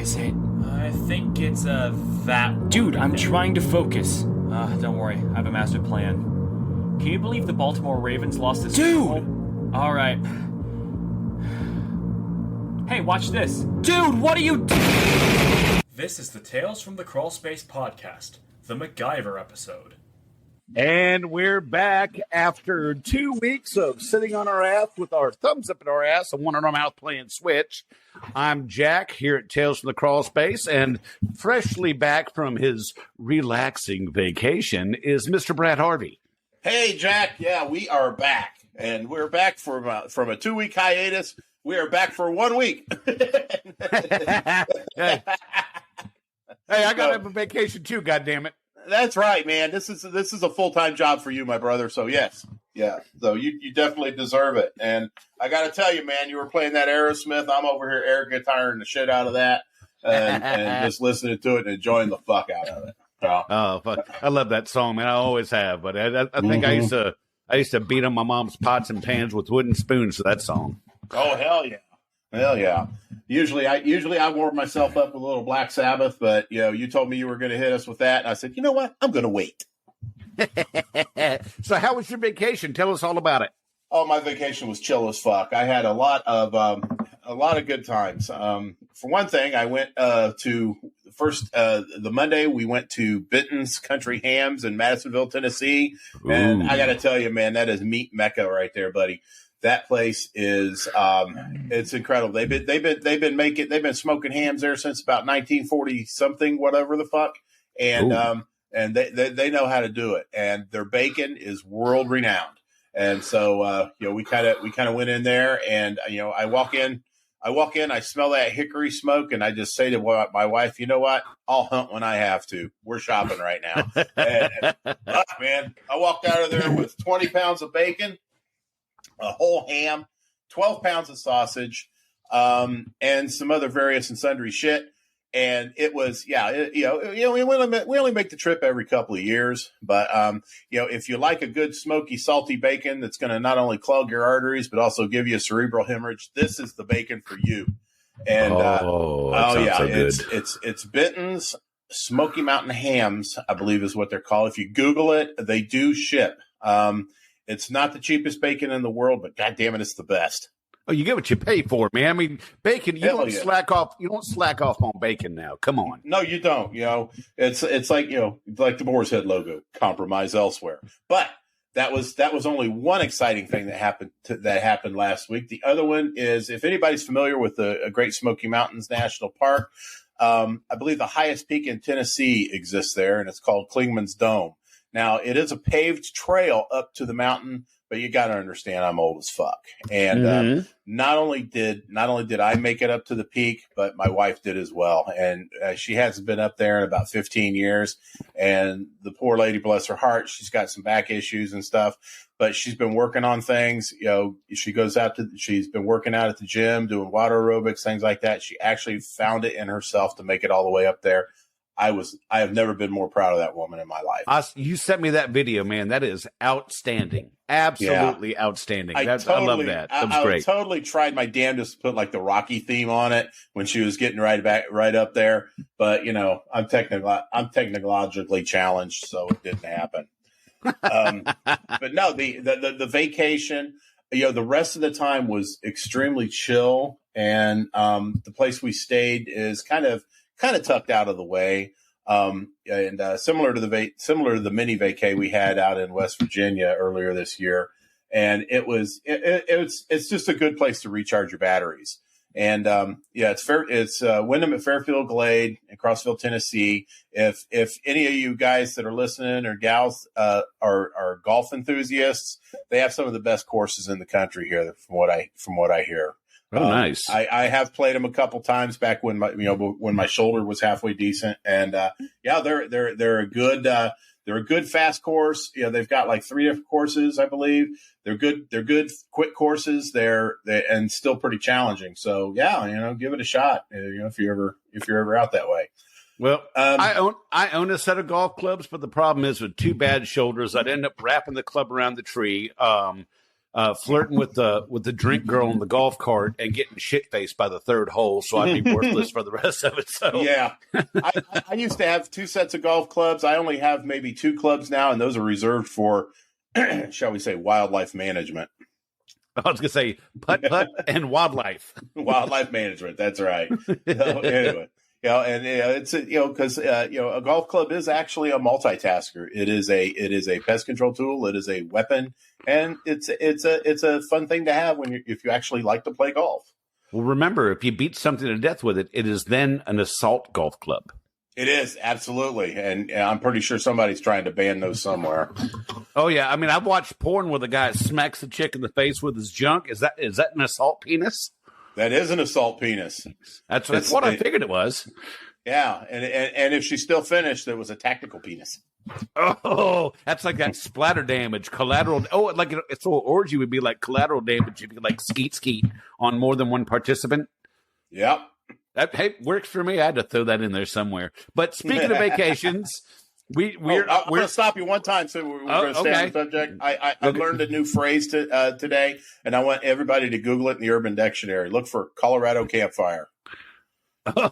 is it? I think it's that. Dude, I'm trying to focus. Don't worry, I have a master plan. Can you believe the Baltimore Ravens lost this Super Bowl? All right. Hey, watch this. Dude, what are you doing? This is the Tales from the Crawl Space podcast, the MacGyver episode. And we're back after 2 weeks of sitting on our ass with our thumbs up in our ass and one in our mouth playing Switch. I'm Jack here at Tales from the Crawl Space, and freshly back from his relaxing vacation is Mr. Brad Harvey. Hey, Jack. Yeah, we are back. And we're back from a 2-week hiatus. We are back for 1 week. Hey, I got to have a vacation too, goddammit. That's right, man. This is a full-time job for you, my brother. So, yes. Yeah. So, you definitely deserve it. And I got to tell you, man, you were playing that Aerosmith. I'm over here air guitaring the shit out of that and just listening to it and enjoying the fuck out of it. So. Oh, fuck. I love that song, man. I always have. But I think I used to beat on my mom's pots and pans with wooden spoons to that song. Oh, hell yeah. Hell yeah. Usually I warm myself up with a little Black Sabbath, but you told me you were going to hit us with that. And I said, you know what? I'm going to wait. So how was your vacation? Tell us all about it. Oh, my vacation was chill as fuck. I had a lot of good times. For one thing, I went to the Monday we went to Benton's Country Hams in Madisonville, Tennessee. Ooh. And I got to tell you, man, that is meat mecca right there, buddy. That place is it's incredible. They've been smoking hams there since about 1940 something, whatever the fuck. And they know how to do it. And their bacon is world renowned. And so we kind of went in there, and I walk in, I smell that hickory smoke, and I just say to my wife, you know what? I'll hunt when I have to. We're shopping right now. and man, I walked out of there with 20 pounds of bacon, a whole ham, 12 pounds of sausage, and some other various and sundry shit. And it was, we only make the trip every couple of years, but if you like a good smoky, salty bacon that's going to not only clog your arteries but also give you a cerebral hemorrhage, this is the bacon for you. And it's Benton's Smoky Mountain Hams, I believe is what they're called. If you Google it, they do ship. It's not the cheapest bacon in the world, but goddamn it, it's the best. Oh, you get what you pay for, man. I mean, bacon. You don't slack off. You don't slack off on bacon now. Come on. No, you don't. It's like like the Boar's Head logo. Compromise elsewhere. But that was only one exciting thing that happened last week. The other one is, if anybody's familiar with the Great Smoky Mountains National Park, I believe the highest peak in Tennessee exists there, and it's called Klingman's Dome. Now, it is a paved trail up to the mountain, but you got to understand I'm old as fuck. And not only did I make it up to the peak, but my wife did as well. And she hasn't been up there in about 15 years. And the poor lady, bless her heart, she's got some back issues and stuff, but she's been working on things. She's been working out at the gym, doing water aerobics, things like that. She actually found it in herself to make it all the way up there. I have never been more proud of that woman in my life. You sent me that video, man. That is outstanding. Absolutely outstanding. I love that. That was great. I totally tried my damnedest to put like the Rocky theme on it when she was getting right up there. But I'm technologically challenged, so it didn't happen. But no, the vacation, the rest of the time was extremely chill, and the place we stayed is kind of tucked out of the way, and similar to the mini vacay we had out in West Virginia earlier this year. And it's just a good place to recharge your batteries. And it's Wyndham at Fairfield Glade in Crossville, Tennessee. If any of you guys that are listening or gals are golf enthusiasts, they have some of the best courses in the country here, from what I hear. Oh, nice. I have played them a couple times back when my shoulder was halfway decent, and they're a good fast course. They've got like 3 different courses, I believe. They're good quick courses. They're and still pretty challenging. So give it a shot. If you're ever out that way. Well, I own a set of golf clubs, but the problem is with 2 bad shoulders, I'd end up wrapping the club around the tree. flirting with the drink girl in the golf cart and getting shit faced by the third hole. So I'd be worthless for the rest of it. So yeah, I used to have 2 sets of golf clubs. I only have maybe 2 clubs now, and those are reserved for, shall we say, wildlife management. I was gonna say putt and wildlife. Wildlife management. That's right. So, anyway, and it's because a golf club is actually a multitasker. It is a pest control tool. It is a weapon, and it's a fun thing to have if you actually like to play golf. Well, remember, if you beat something to death with it, it is then an assault golf club. It is, absolutely. And I'm pretty sure somebody's trying to ban those somewhere. Oh, yeah. I mean, I've watched porn where the guy smacks a chick in the face with his junk. Is that an assault penis? That is an assault penis. That's what I figured it was. Yeah. And if she's still finished, it was a tactical penis. Oh, that's like that splatter damage, collateral. Oh, like so orgy would be like collateral damage if you like skeet on more than one participant. Yep. That works for me. I had to throw that in there somewhere. But speaking of vacations, we're going to stop you one time. So we're going to stay on the subject. I learned a new phrase today, and I want everybody to Google it in the Urban Dictionary. Look for Colorado campfire. Oh,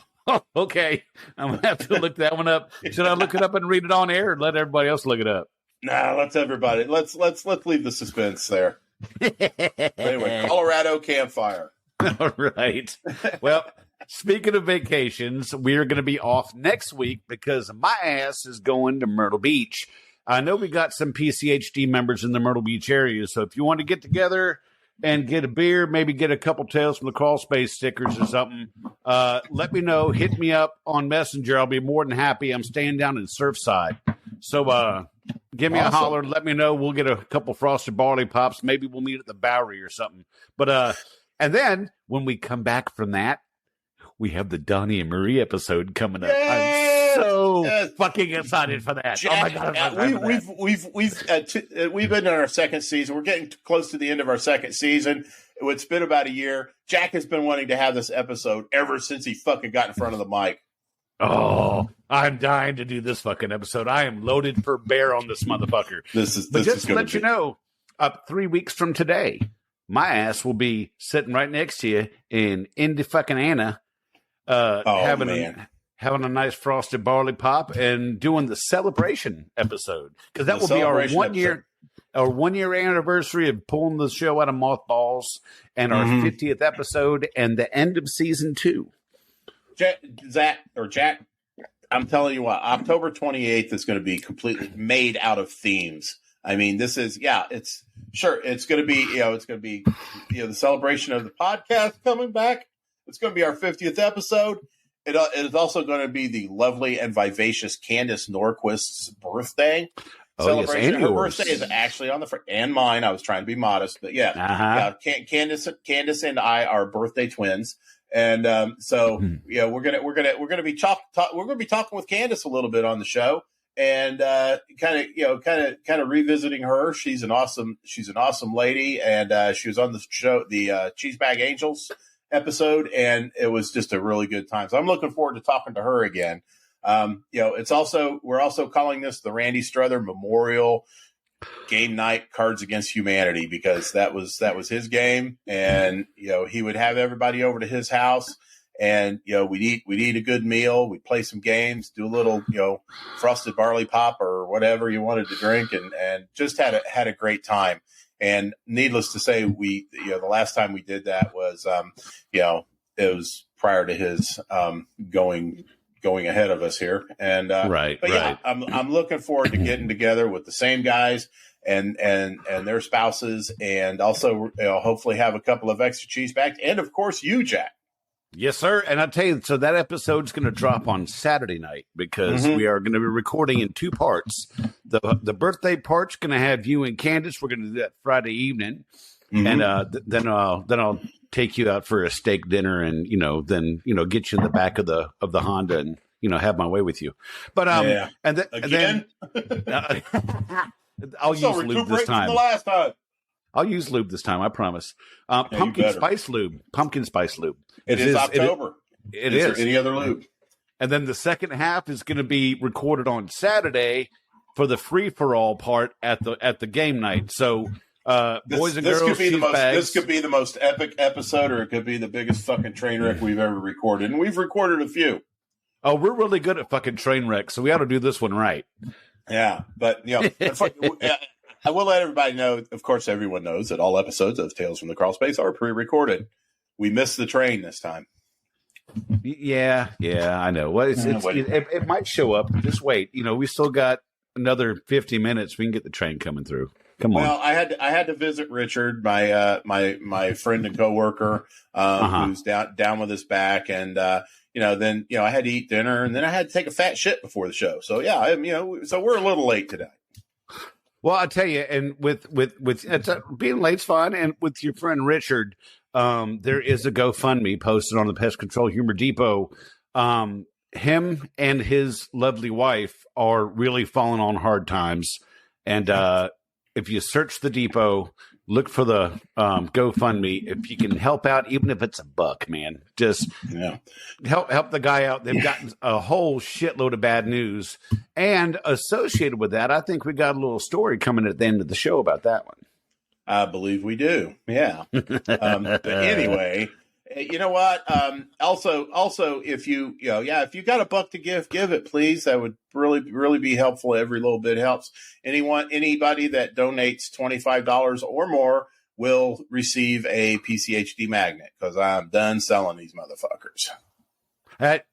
okay. I'm going to have to look that one up. Should I look it up and read it on air, or let everybody else look it up? Nah, let's leave the suspense there. Anyway, Colorado campfire. All right. Well, speaking of vacations, we're going to be off next week because my ass is going to Myrtle Beach. I know we got some PCHD members in the Myrtle Beach area, so if you want to get together and get a beer, maybe get a couple Tales from the Crawl Space stickers or something, let me know. Hit me up on Messenger. I'll be more than happy. I'm staying down in Surfside. So give me a holler. Let me know. We'll get a couple Frosted Barley Pops. Maybe we'll meet at the Bowery or something. But and then when we come back from that, we have the Donnie and Marie episode coming up. Yes! I'm so fucking excited for that. Jack, oh my god! We've been in our second season. We're getting close to the end of our second season. It's been about a year. Jack has been wanting to have this episode ever since he fucking got in front of the mic. Oh, I'm dying to do this fucking episode. I am loaded for bear on this motherfucker. But just to let you know, up 3 weeks from today, my ass will be sitting right next to you in Indy fucking Anna. Having a nice Frosted Barley Pop and doing the celebration episode, because that will be our 1 year, our 1 year anniversary of pulling the show out of mothballs, and our 50th episode and the end of season 2. Jack, I'm telling you what, October 28th is going to be completely made out of themes. I mean, this is it's going to be the celebration of the podcast coming back. It's going to be our 50th episode. It is also going to be the lovely and vivacious Candace Norquist's birthday celebration. Yes, her birthday is actually on the and mine. I was trying to be modest, but Candace and I are birthday twins, and we're gonna be talking with Candace a little bit on the show, and kind of revisiting her. She's an awesome lady, and she was on the show, the Cheese Bag Angels episode, and it was just a really good time. So I'm looking forward to talking to her again. We're also calling this the Randy Struther Memorial Game Night Cards Against Humanity, because that was his game, and he would have everybody over to his house, and we'd eat a good meal, we'd play some games, do a little Frosted Barley Pop or whatever you wanted to drink, and just had a great time. And needless to say, the last time we did that was, it was prior to his going ahead of us here. And I'm looking forward to getting together with the same guys and their spouses, and also hopefully have a couple of extra cheese bags, and of course you, Jack. Yes, sir. And I'll tell you, so that episode's going to drop on Saturday night, because we are going to be recording in 2 parts. The birthday part's going to have you and Candace. We're going to do that Friday evening, and then I'll take you out for a steak dinner, and then get you in the back of the Honda, and have my way with you. But and then I'll use lube this time. The last time. I'll use lube this time, I promise. Pumpkin spice lube. It is October. It is. Any other lube? And then the second half is going to be recorded on Saturday for the free for all part at the game night. So Boys and girls, this could be the most epic episode, or it could be the biggest fucking train wreck we've ever recorded. And we've recorded a few. Oh, we're really good at fucking train wrecks, so we ought to do this one right. Yeah, but I will let everybody know. Of course, everyone knows that all episodes of Tales from the Crawl Space are pre-recorded. We missed the train this time. Yeah, I know. Well, it might show up. Just wait. We still got another 50 minutes. We can get the train coming through. Come on. Well, I had to visit Richard, my friend and coworker, who's down with his back, and then I had to eat dinner, and then I had to take a fat shit before the show. So yeah, so we're a little late today. Well, I'll tell you, and with being late's fine, and with your friend Richard, there is a GoFundMe posted on the Pest Control Humor Depot. Him and his lovely wife are really falling on hard times, and if you search the depot, look for the GoFundMe. If you can help out, even if it's $1, man, just help the guy out. They've gotten a whole shitload of bad news, and associated with that, I think we got a little story coming at the end of the show about that one. I believe we do. Yeah. But anyway, you know what? Also, if you got $1 to give it, please. That would really be helpful. Every little bit helps. Anybody that donates $25 or more will receive a PCHD magnet, because I'm done selling these motherfuckers.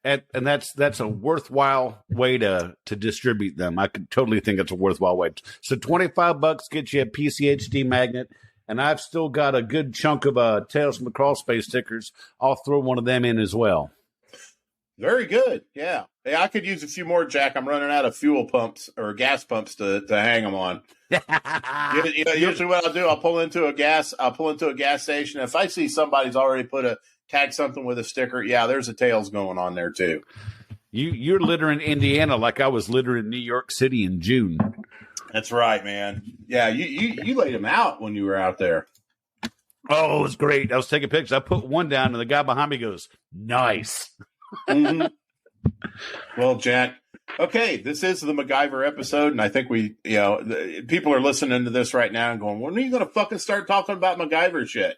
And that's a worthwhile way to distribute them. I could totally think it's a worthwhile way. So $25 gets you a PCHD magnet, and I've still got a good chunk of Tales from the Crawl Space stickers. I'll throw one of them in as well. Very good. Yeah. Hey, I could use a few more, Jack. I'm running out of fuel pumps or gas pumps to hang them on. Usually what I'll do, I'll pull into a gas station. If I see somebody's already tag something with a sticker, there's a Tails going on there too. You're littering Indiana like I was littering New York City in June. That's right, man. Yeah, you laid them out when you were out there. Oh, it was great. I was taking pictures. I put one down, and the guy behind me goes, "Nice." Mm-hmm. Well, Jack, okay, this is the MacGyver episode, and I think people are listening to this right now and going, when are you going to fucking start talking about MacGyver shit?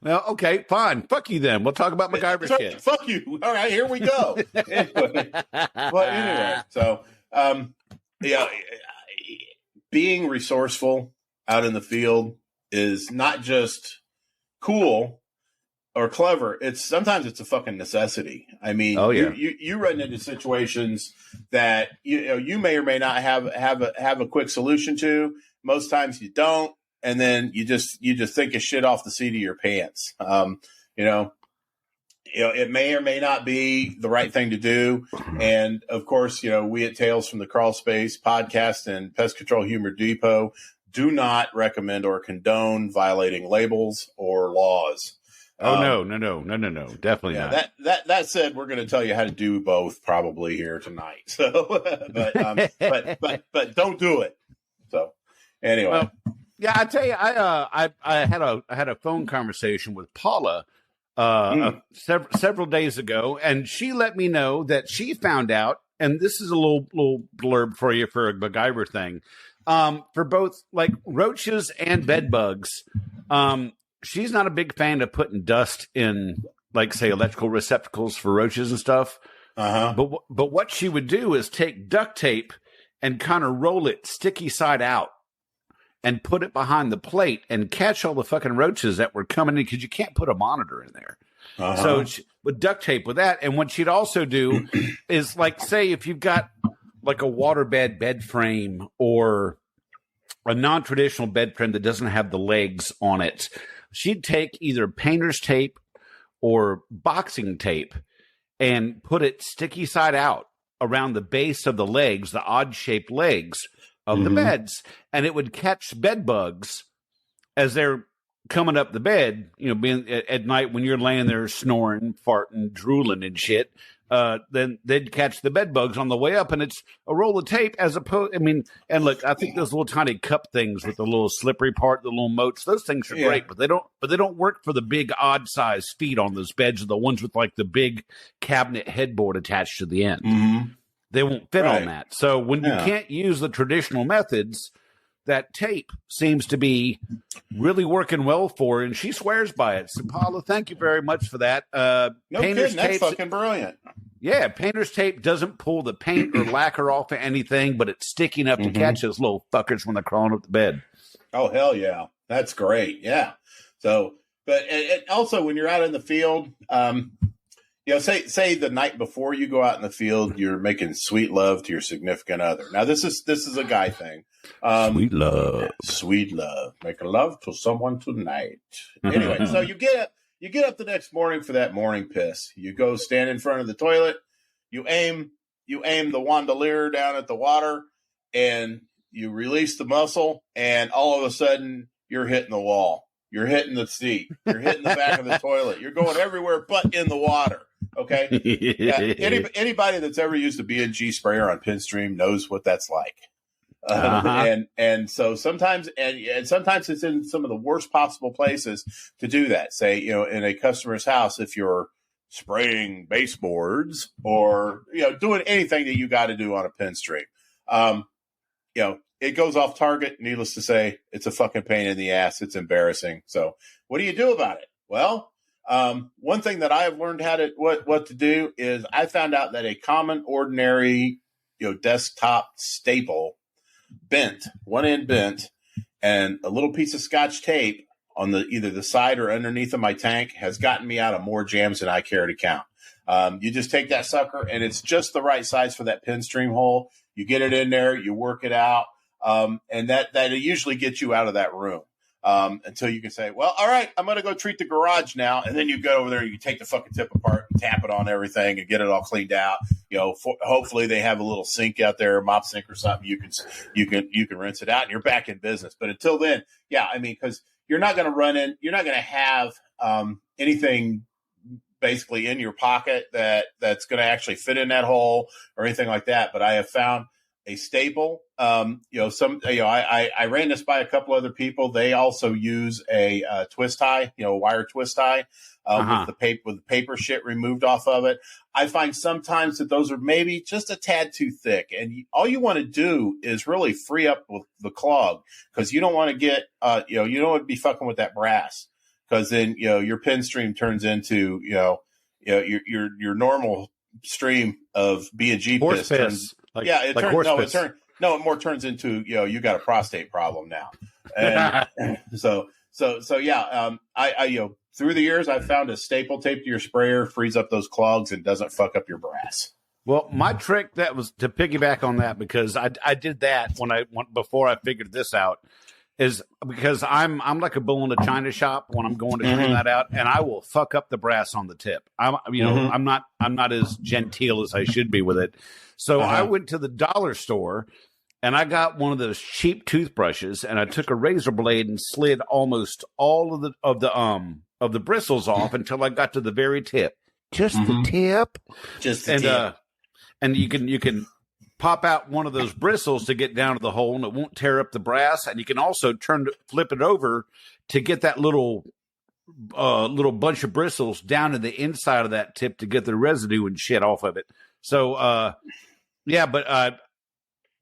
Well, okay, fine. Fuck you then. We'll talk about MacGyver shit. Fuck you. All right, here we go. Anyway, so, being resourceful out in the field is not just cool or clever. Sometimes it's a fucking necessity. I mean, you run into situations that you may or may not have a quick solution to. Most times you don't, and then you just think of shit off the seat of your pants. It may or may not be the right thing to do. And of course, we at Tales from the Crawl Space podcast and Pest Control Humor Depot do not recommend or condone violating labels or laws. Oh, no, definitely not. That said, we're going to tell you how to do both probably here tonight. So, but don't do it. So, anyway, well, I tell you, I had a phone conversation with Paula several days ago, and she let me know that she found out, and this is a little blurb for you for a MacGyver thing, for both like roaches and bed bugs. She's not a big fan of putting dust in, like, say, electrical receptacles for roaches and stuff. But what she would do is take duct tape and kind of roll it sticky side out and put it behind the plate and catch all the fucking roaches that were coming in, because you can't put a monitor in there. So she would duct tape with that. And what she'd also do is, like, say if you've got like a waterbed bed frame or a non-traditional bed frame that doesn't have the legs on it, she'd take either painter's tape or boxing tape and put it sticky side out around the base of the legs, the odd-shaped legs of the beds, and it would catch bed bugs as they're coming up the bed, being at night when you're laying there snoring, farting, drooling and shit. Then they'd catch the bed bugs on the way up, and it's a roll of tape as opposed. And look, I think those little tiny cup things with the little slippery part, the little moats, those things are great, but they don't work for the big odd size feet on those beds, or the ones with like the big cabinet headboard attached to the end. They won't fit on that. So when you can't use the traditional methods, that tape seems to be really working well for her, and she swears by it. So, Paula, thank you very much for that. No kidding, that's fucking brilliant. Yeah, painter's tape doesn't pull the paint or lacquer off of anything, but it's sticky enough to catch those little fuckers when they're crawling up the bed. Oh, hell yeah. That's great. Yeah. So, but it also when you're out in the field, say the night before you go out in the field, you're making sweet love to your significant other. Now, this is a guy thing. Sweet love. Sweet love. Making love to someone tonight. Anyway, so you get up the next morning for that morning piss. You go stand in front of the toilet. You aim the wandalier down at the water, and you release the muscle, and all of a sudden you're hitting the wall. You're hitting the seat. You're hitting the back of the toilet. You're going everywhere but in the water. Okay. Yeah, anybody that's ever used a B&G sprayer on Pinstream knows what that's like. And so sometimes it's in some of the worst possible places to do that. Say, in a customer's house, if you're spraying baseboards or, doing anything that you got to do on a Pinstream, it goes off target. Needless to say, it's a fucking pain in the ass. It's embarrassing. So what do you do about it? Well, one thing that I have learned what to do is I found out that a common, ordinary, desktop staple, one end bent, and a little piece of Scotch tape on either the side or underneath of my tank has gotten me out of more jams than I care to count. You just take that sucker, and it's just the right size for that Pinstream hole. You get it in there, you work it out, and that usually gets you out of that room. Until you can say, well, all right, I'm going to go treat the garage now. And then you go over there, you take the fucking tip apart, and tap it on everything and get it all cleaned out. Hopefully they have a little sink out there, a mop sink or something. You can rinse it out and you're back in business. But until then, yeah, I mean, cause you're not going to have, anything basically in your pocket that's going to actually fit in that hole or anything like that. But I have found a staple. I ran this by a couple other people. They also use a twist tie, wire twist tie, with the paper shit removed off of it. I find sometimes that those are maybe just a tad too thick, and all you want to do is really free up with the clog, because you don't want to get, you don't want to be fucking with that brass, because then your Pinstream turns into your normal stream of B&G piss. It more turns into, you got a prostate problem now. And so yeah, I through the years, I've found a staple tape to your sprayer frees up those clogs and doesn't fuck up your brass. Well, my trick that was to piggyback on that, because I did that before I figured this out, is because I'm like a bull in a china shop when I'm going to clean that out, and I will fuck up the brass on the tip. I'm not as genteel as I should be with it. So I went to the dollar store and I got one of those cheap toothbrushes, and I took a razor blade and slid almost all of the bristles off until I got to the very tip. Just the tip. Just the tip. And you can pop out one of those bristles to get down to the hole, and it won't tear up the brass. And you can also flip it over to get that little bunch of bristles down to the inside of that tip to get the residue and shit off of it. So,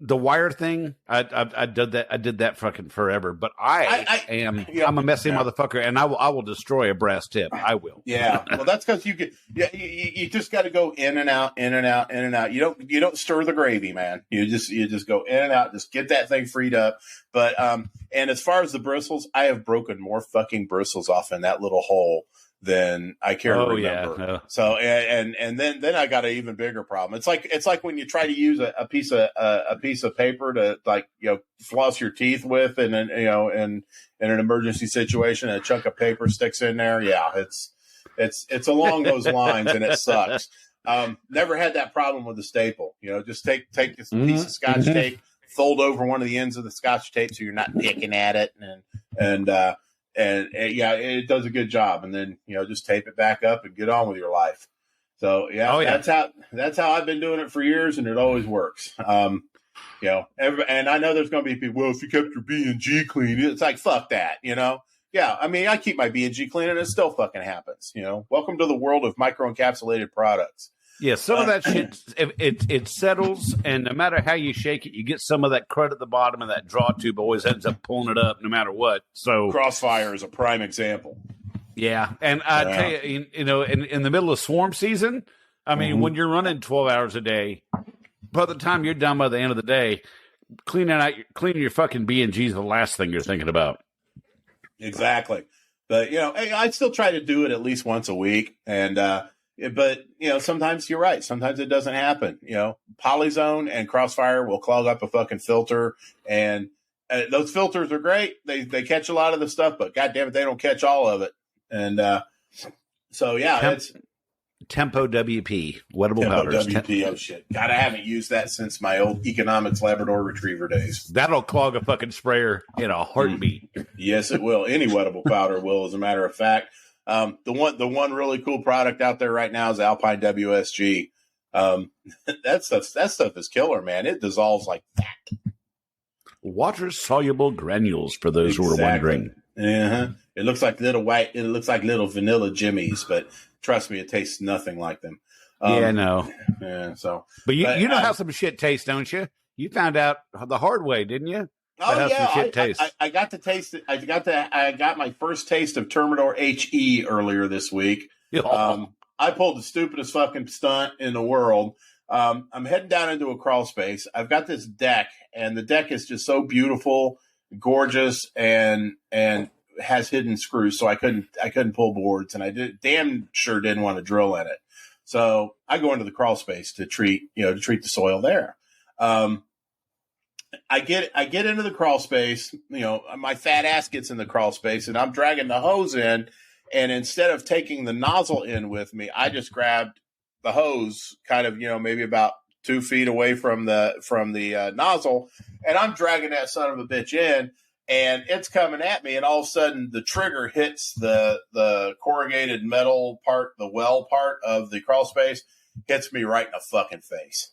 the wire thing, I did that. I did that fucking forever. But I'm a messy motherfucker, and I will destroy a brass tip. I will. Yeah. Well, that's because you just got to go in and out, in and out, in and out. You don't stir the gravy, man. You just go in and out. Just get that thing freed up. But and as far as the bristles, I have broken more fucking bristles off in that little hole than I care to remember. Yeah. So and then I got an even bigger problem. It's like when you try to use a piece of paper to floss your teeth with, and then in an emergency situation, and a chunk of paper sticks in there. Yeah, it's along those lines, and it sucks. Never had that problem with the staple. Just take this piece of Scotch tape, fold over one of the ends of the Scotch tape so you're not picking at it, and yeah, it does a good job. And then, just tape it back up and get on with your life. So that's how I've been doing it for years, and it always works. And I know there's going to be people, well, if you kept your B&G clean, it's like, fuck that, Yeah, I mean, I keep my B&G clean, and it still fucking happens, Welcome to the world of microencapsulated products. Yeah, some of that shit, it settles, and no matter how you shake it, you get some of that crud at the bottom, and that draw tube always ends up pulling it up no matter what. So Crossfire is a prime example. yeah, and I tell you, in the middle of swarm season, I mean, when you're running 12 hours a day, by the time you're done by the end of the day, cleaning your fucking B&G is the last thing you're thinking about. Exactly. But, I still try to do it at least once a week. And, but, sometimes you're right. Sometimes it doesn't happen. Polyzone and Crossfire will clog up a fucking filter. And those filters are great. They catch a lot of the stuff, but God damn it, they don't catch all of it. And so, yeah, it's Tempo WP, wettable powders. WP, oh shit. God, I haven't used that since my old economics Labrador Retriever days. That'll clog a fucking sprayer in a heartbeat. Yes, it will. Any wettable powder will, as a matter of fact. The one really cool product out there right now is Alpine WSG. That stuff is killer, man. It dissolves like that. Water soluble granules, for those who are wondering. Uh-huh. It looks like little vanilla jimmies, but trust me, it tastes nothing like them. Yeah, I know. Yeah, so. But you know how some shit tastes, don't you? You found out the hard way, didn't you? Oh yeah, I got to taste it. I got my first taste of Termidor HE earlier this week. I pulled the stupidest fucking stunt in the world. I'm heading down into a crawl space. I've got this deck, and the deck is just so beautiful, gorgeous, and has hidden screws, so I couldn't pull boards, and I damn sure didn't want to drill in it. So I go into the crawl space to treat the soil there. I get into the crawl space, my fat ass gets in the crawl space, and I'm dragging the hose in, and instead of taking the nozzle in with me, I just grabbed the hose kind of, maybe about 2 feet away from the nozzle, and I'm dragging that son of a bitch in, and it's coming at me, and all of a sudden the trigger hits the corrugated metal part, the well part of the crawl space, hits me right in the fucking face.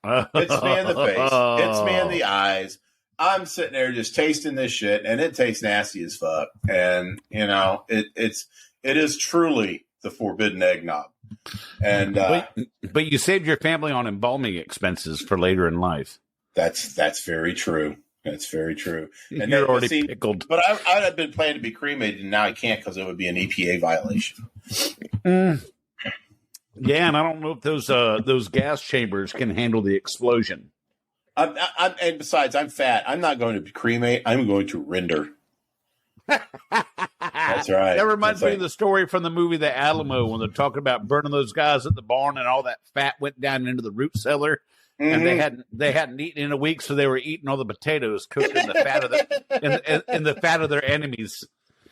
Hits me in the face, hits me in the eyes. I'm sitting there just tasting this shit, and it tastes nasty as fuck. And it is truly the forbidden eggnog. And but you saved your family on embalming expenses for later in life. That's very true. That's very true. And you're already pickled. But I had been planning to be cremated, and now I can't because it would be an EPA violation. Yeah, and I don't know if those gas chambers can handle the explosion. And besides, I'm fat. I'm not going to cremate. I'm going to render. That's right. That reminds me of the story from the movie The Alamo when they're talking about burning those guys at the barn, and all that fat went down into the root cellar. And they hadn't eaten in a week, so they were eating all the potatoes cooked in the fat of in the fat of their enemies.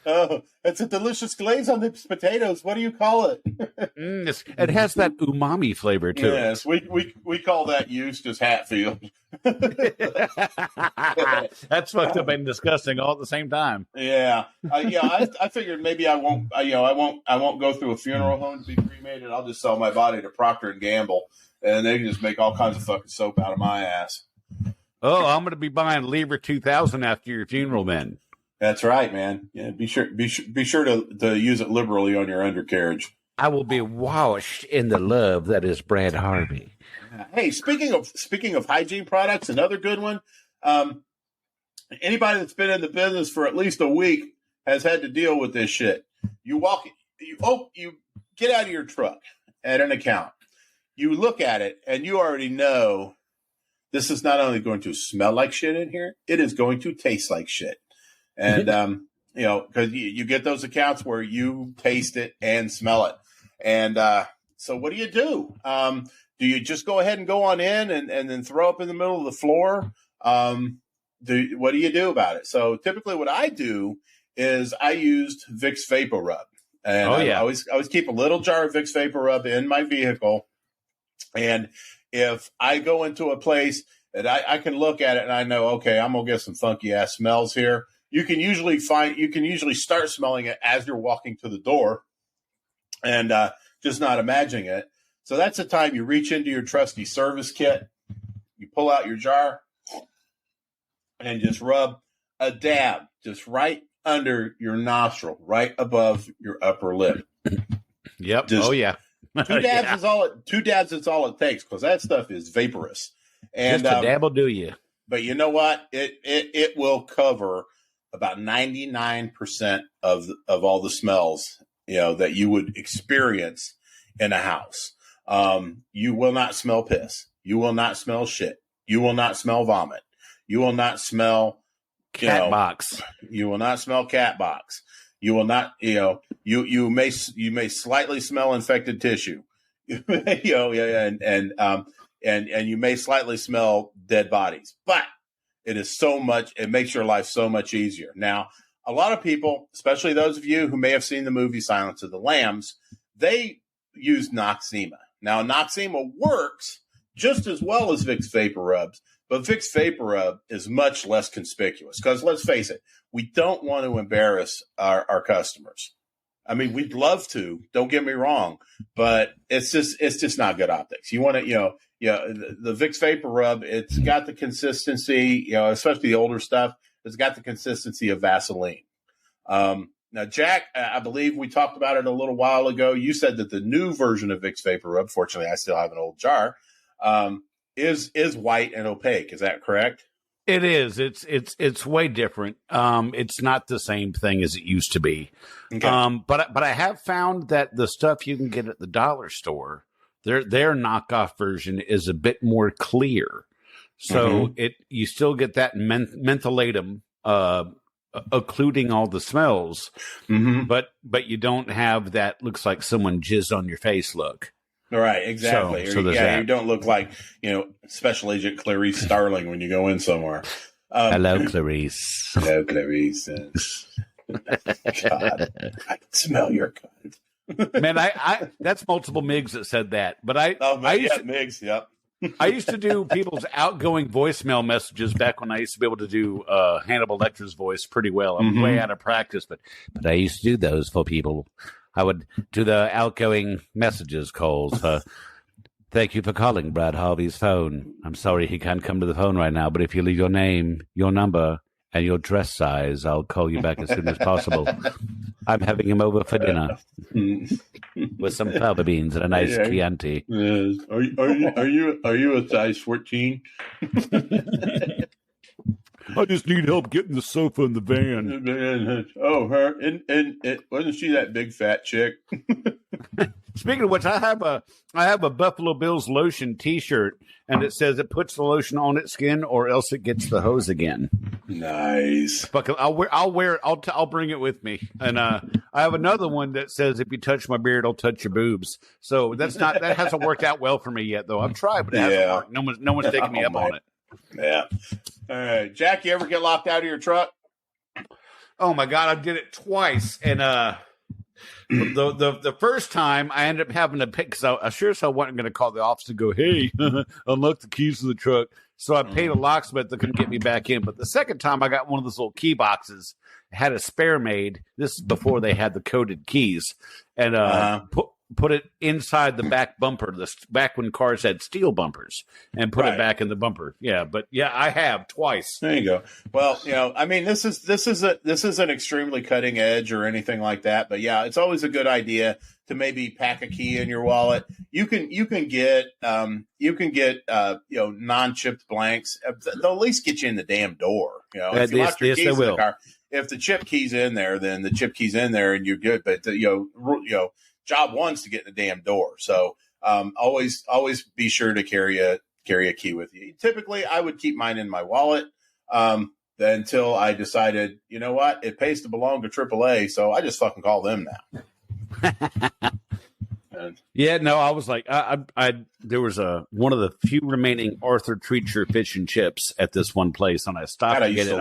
Oh, it's a delicious glaze on the potatoes. What do you call it? It has that umami flavor to it. Yes, we call that Eustis Hatfield. That's fucked up and disgusting all at the same time. Yeah, I figured maybe I won't go through a funeral home to be cremated. I'll just sell my body to Procter and Gamble, and they can just make all kinds of fucking soap out of my ass. Oh, I'm going to be buying Lever 2000 after your funeral, then. That's right, man. Yeah, be sure to use it liberally on your undercarriage. I will be washed in the love that is Brad Harvey. Hey, speaking of hygiene products, another good one. Anybody that's been in the business for at least a week has had to deal with this shit. You get out of your truck at an account. You look at it, and you already know this is not only going to smell like shit in here, it is going to taste like shit. And, because you get those accounts where you taste it and smell it. And so what do? Do you just go ahead and go on in and then throw up in the middle of the floor? What do you do about it? So typically what I do is I used Vicks Vapor Rub. And I always keep a little jar of Vicks Vapor Rub in my vehicle. And if I go into a place that I can look at it and I know, okay, I'm going to get some funky ass smells here. You can usually start smelling it as you're walking to the door and just not imagining it. So that's the time you reach into your trusty service kit, you pull out your jar, and just rub a dab just right under your nostril, right above your upper lip. Yep. Just, 2 dabs is all. 2 dabs is all it takes because that stuff is vaporous. And just a dab will do you. But you know what? It will cover about 99% of all the smells that you would experience in a house. You will not smell piss. You will not smell shit. You will not smell vomit. You will not smell cat box. You will not smell cat box. You will not. You may slightly smell infected tissue. And you may slightly smell dead bodies, but it is so much. It makes your life so much easier. Now, a lot of people, especially those of you who may have seen the movie Silence of the Lambs, they use Noxzema. Now, Noxzema works just as well as Vicks Vapor Rubs, but Vicks Vapor Rub is much less conspicuous because let's face it, we don't want to embarrass our customers. I mean, we'd love to, don't get me wrong, but it's just not good optics. You want to, the Vicks Vapor Rub, it's got the consistency, especially the older stuff, it's got the consistency of Vaseline. Now, Jack, I believe we talked about it a little while ago. You said that the new version of Vicks Vapor Rub, fortunately, I still have an old jar, is white and opaque. Is that correct? It is. It's way different. It's not the same thing as it used to be. Okay. But I have found that the stuff you can get at the dollar store, their knockoff version is a bit more clear. So you still get that mentholatum, occluding all the smells, but you don't have that looks like someone jizzed on your face look. Right, exactly. So you don't look like, Special Agent Clarice Starling when you go in somewhere. Hello, Clarice. Hello, Clarice. God, I can smell your cunt. Man, I that's multiple MIGs that said that. But MIGs, yep. I used to do people's outgoing voicemail messages back when I used to be able to do Hannibal Lecter's voice pretty well. I'm way out of practice, but I used to do those for people. I would do the outgoing messages calls. Thank you for calling Brad Harvey's phone. I'm sorry he can't come to the phone right now, but if you leave your name, your number, and your dress size, I'll call you back as soon as possible. I'm having him over for dinner with some fava beans and a nice Chianti. Yes. Are you a size 14? I just need help getting the sofa in the van. Oh, her and wasn't she that big fat chick? Speaking of which, I have a Buffalo Bills lotion T-shirt, and it says it puts the lotion on its skin, or else it gets the hose again. Nice. I'll wear it. I'll bring it with me. And I have another one that says if you touch my beard, I'll touch your boobs. So that hasn't worked out well for me yet, though. I've tried, but it hasn't worked. No one's taking me up on it. Yeah. All right, Jack. You ever get locked out of your truck? Oh my God, I did it twice, and the first time I ended up having to pick because I sure as hell wasn't going to call the office to go, hey, unlock the keys to the truck. So I paid a locksmith that couldn't get me back in. But the second time I got one of those little key boxes, had a spare made. This is before they had the coded keys, and put it inside the back bumper, back when cars had steel bumpers, and put it back in the bumper. Yeah, but yeah, I have twice. There you go. Well, I mean, this isn't extremely cutting edge or anything like that, but yeah, it's always a good idea to maybe pack a key in your wallet. You can get non-chipped blanks. They'll at least get you in the damn door. If you lock your keys in the car, if the chip key's in there, then the chip key's in there and you're good. But job one's to get in the damn door. So always be sure to carry a key with you. Typically, I would keep mine in my wallet until I decided, you know what, it pays to belong to AAA, so I just fucking call them now. Yeah, no, I was like, there was one of the few remaining Arthur Treacher fish and chips at this one place, and I stopped to get it.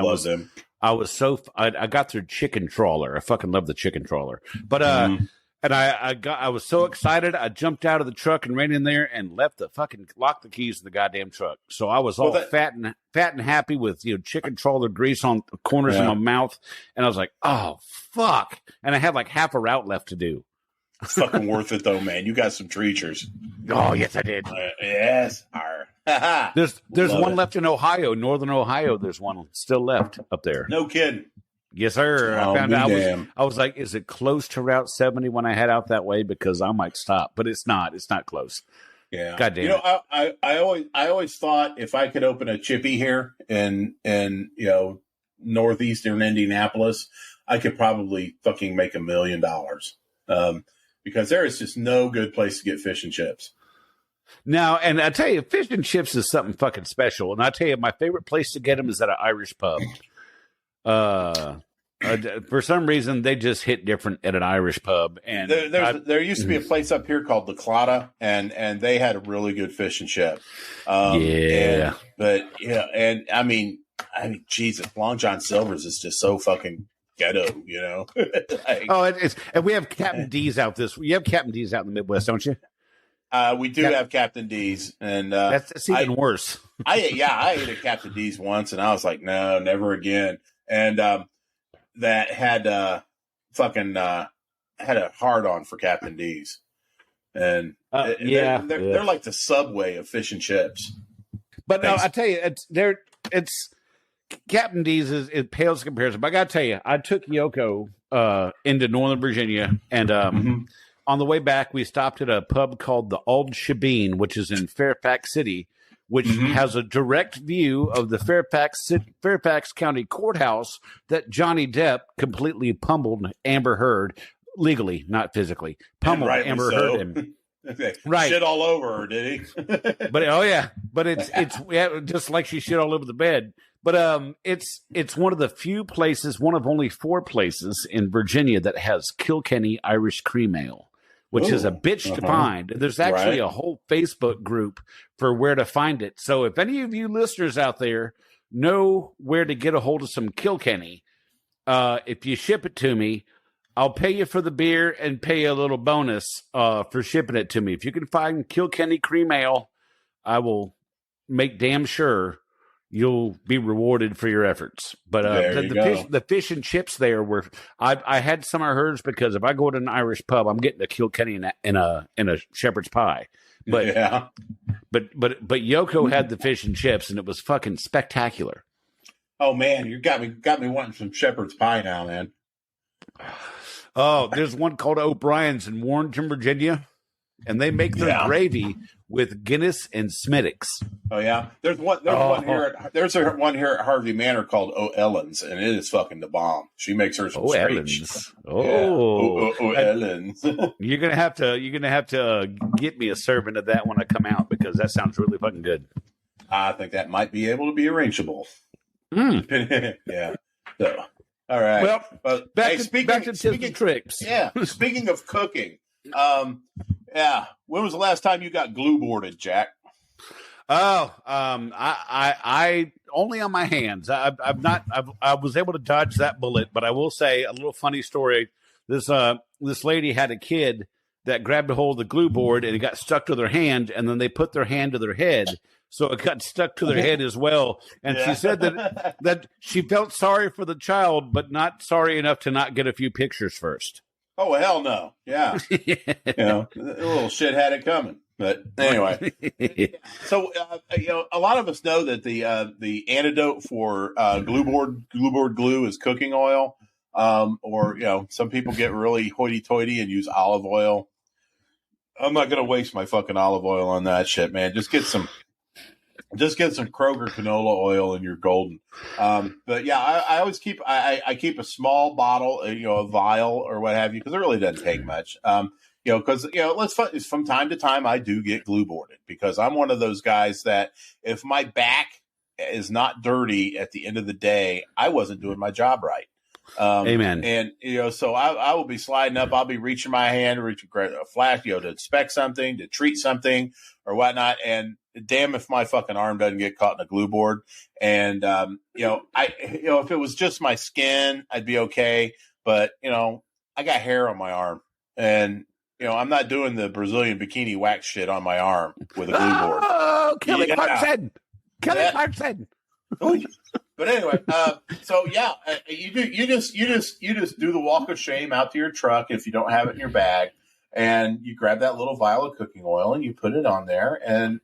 I got their chicken trawler. I fucking love the chicken trawler, but and I was so excited, I jumped out of the truck and ran in there and locked the keys to the goddamn truck. So I was all fat and happy with chicken trawler grease on the corners of my mouth, and I was like, oh fuck! And I had like half a route left to do. It's fucking worth it though, man. You got some treachers. Oh yes, I did. Yes. There's one left in Ohio, northern Ohio. There's one still left up there. No kidding. Yes, sir. Oh, I found out. damn. I was like, is it close to Route 70 when I head out that way? Because I might stop, but it's not. It's not close. Yeah. God damn you know, I always thought if I could open a chippy here in northeastern Indianapolis, I could probably fucking make $1 million. Because there is just no good place to get fish and chips. Now, and I tell you, fish and chips is something fucking special. And I tell you, my favorite place to get them is at an Irish pub. For some reason, they just hit different at an Irish pub. And there used to be a place up here called La Clata, and they had a really good fish and chip. Yeah. And I mean, Jesus, Long John Silver's is just so fucking ghetto, you know. And we have Captain D's out You have Captain D's out in the Midwest, don't you? We do have Captain D's, and that's even worse. I ate at Captain D's once, and I was like, no, never again. And that had had a hard on for Captain D's, and they're like the Subway of fish and chips. But no, I tell you, it's Captain D's it pales in comparison. But I got to tell you, I took Yoko into Northern Virginia, and on the way back, we stopped at a pub called the Old Shebeen, which is in Fairfax City, which has a direct view of the Fairfax County Courthouse that Johnny Depp completely pummeled Amber Heard, legally, not physically, pummeled Amber Heard in. Right, shit all over her, did he? but it's just like she shit all over the bed. But it's one of the few places, one of only 4 places in Virginia that has Kilkenny Irish Cream Ale, which is a bitch to find. There's actually a whole Facebook group for where to find it. So if any of you listeners out there know where to get a hold of some Kilkenny, if you ship it to me, I'll pay you for the beer and pay you a little bonus for shipping it to me. If you can find Kilkenny Cream Ale, I will make damn sure you'll be rewarded for your efforts. But the fish and chips there were. I had some of hers because if I go to an Irish pub, I'm getting a Kilkenny in a shepherd's pie. But but Yoko had the fish and chips, and it was fucking spectacular. Oh man, you got me wanting some shepherd's pie now, man. Oh, there's one called O'Brien's in Warrenton, Virginia, and they make their gravy with Guinness and Smittix. Oh yeah, there's one here at Harvey Manor called O'Ellen's, and it is fucking the bomb. She makes hers from O'Ellen's. O'Ellen's. You're gonna have to get me a serving of that when I come out because that sounds really fucking good. I think that might be able to be arrangeable. Yeah. So, all right. Well, back to tips and tricks. Yeah. Speaking of cooking, when was the last time you got glue boarded, Jack? Oh, I only on my hands. I was able to dodge that bullet, but I will say a little funny story. This lady had a kid that grabbed a hold of the glue board and it got stuck to their hand, and then they put their hand to their head, so it got stuck to their head as well. And she said that she felt sorry for the child, but not sorry enough to not get a few pictures first. Oh, hell no. Yeah. The little shit had it coming. But anyway, so, a lot of us know that the antidote for glue board glue is cooking oil. Or some people get really hoity-toity and use olive oil. I'm not going to waste my fucking olive oil on that shit, man. Just get some Kroger canola oil and you're golden. But yeah, I always keep I keep a small bottle, a vial or what have you, because it really doesn't take much. Because from time to time I do get glue boarded because I'm one of those guys that if my back is not dirty at the end of the day, I wasn't doing my job right. Amen. And so I will be sliding up. I'll be reaching my hand, reaching a flash, to inspect something, to treat something, or whatnot. And damn, if my fucking arm doesn't get caught in a glue board. And if it was just my skin, I'd be okay. But I got hair on my arm, and I'm not doing the Brazilian bikini wax shit on my arm with a glue board. Oh, Kelly Clarkson. Clarkson. But anyway, you just do the walk of shame out to your truck if you don't have it in your bag. and you grab that little vial of cooking oil and you put it on there, and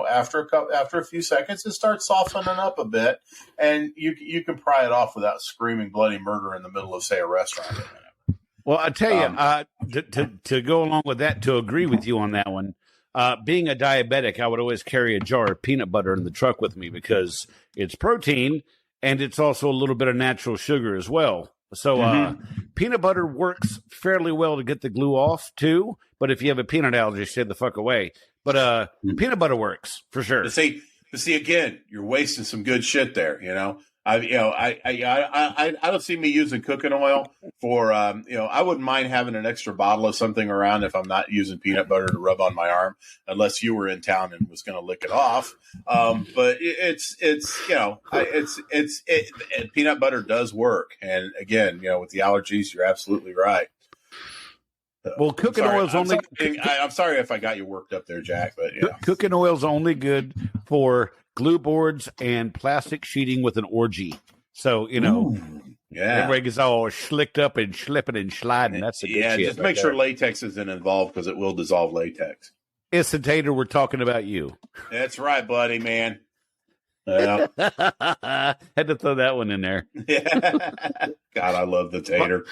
after a few seconds, it starts softening up a bit, and you can pry it off without screaming bloody murder in the middle of, say, a restaurant. Well, I tell you, to go along with that, to agree with you on that one, being a diabetic, I would always carry a jar of peanut butter in the truck with me because it's protein and it's also a little bit of natural sugar as well. So peanut butter works fairly well to get the glue off too. But if you have a peanut allergy, stay the fuck away. But peanut butter works for sure. But see, again, you're wasting some good shit there. I don't see me using cooking oil for, I wouldn't mind having an extra bottle of something around if I'm not using peanut butter to rub on my arm, unless you were in town and was going to lick it off. But peanut butter does work. And again, with the allergies, you're absolutely right. Well, cooking oil is only. I'm sorry if I got you worked up there, Jack, but cooking oil is only good for glue boards and plastic sheeting with an orgy. So everybody gets all slicked up and slipping and sliding. That's a good shit. Just make sure latex isn't involved because it will dissolve latex. It's the tater. We're talking about you. That's right, buddy, man. Had to throw that one in there. Yeah. God, I love the tater.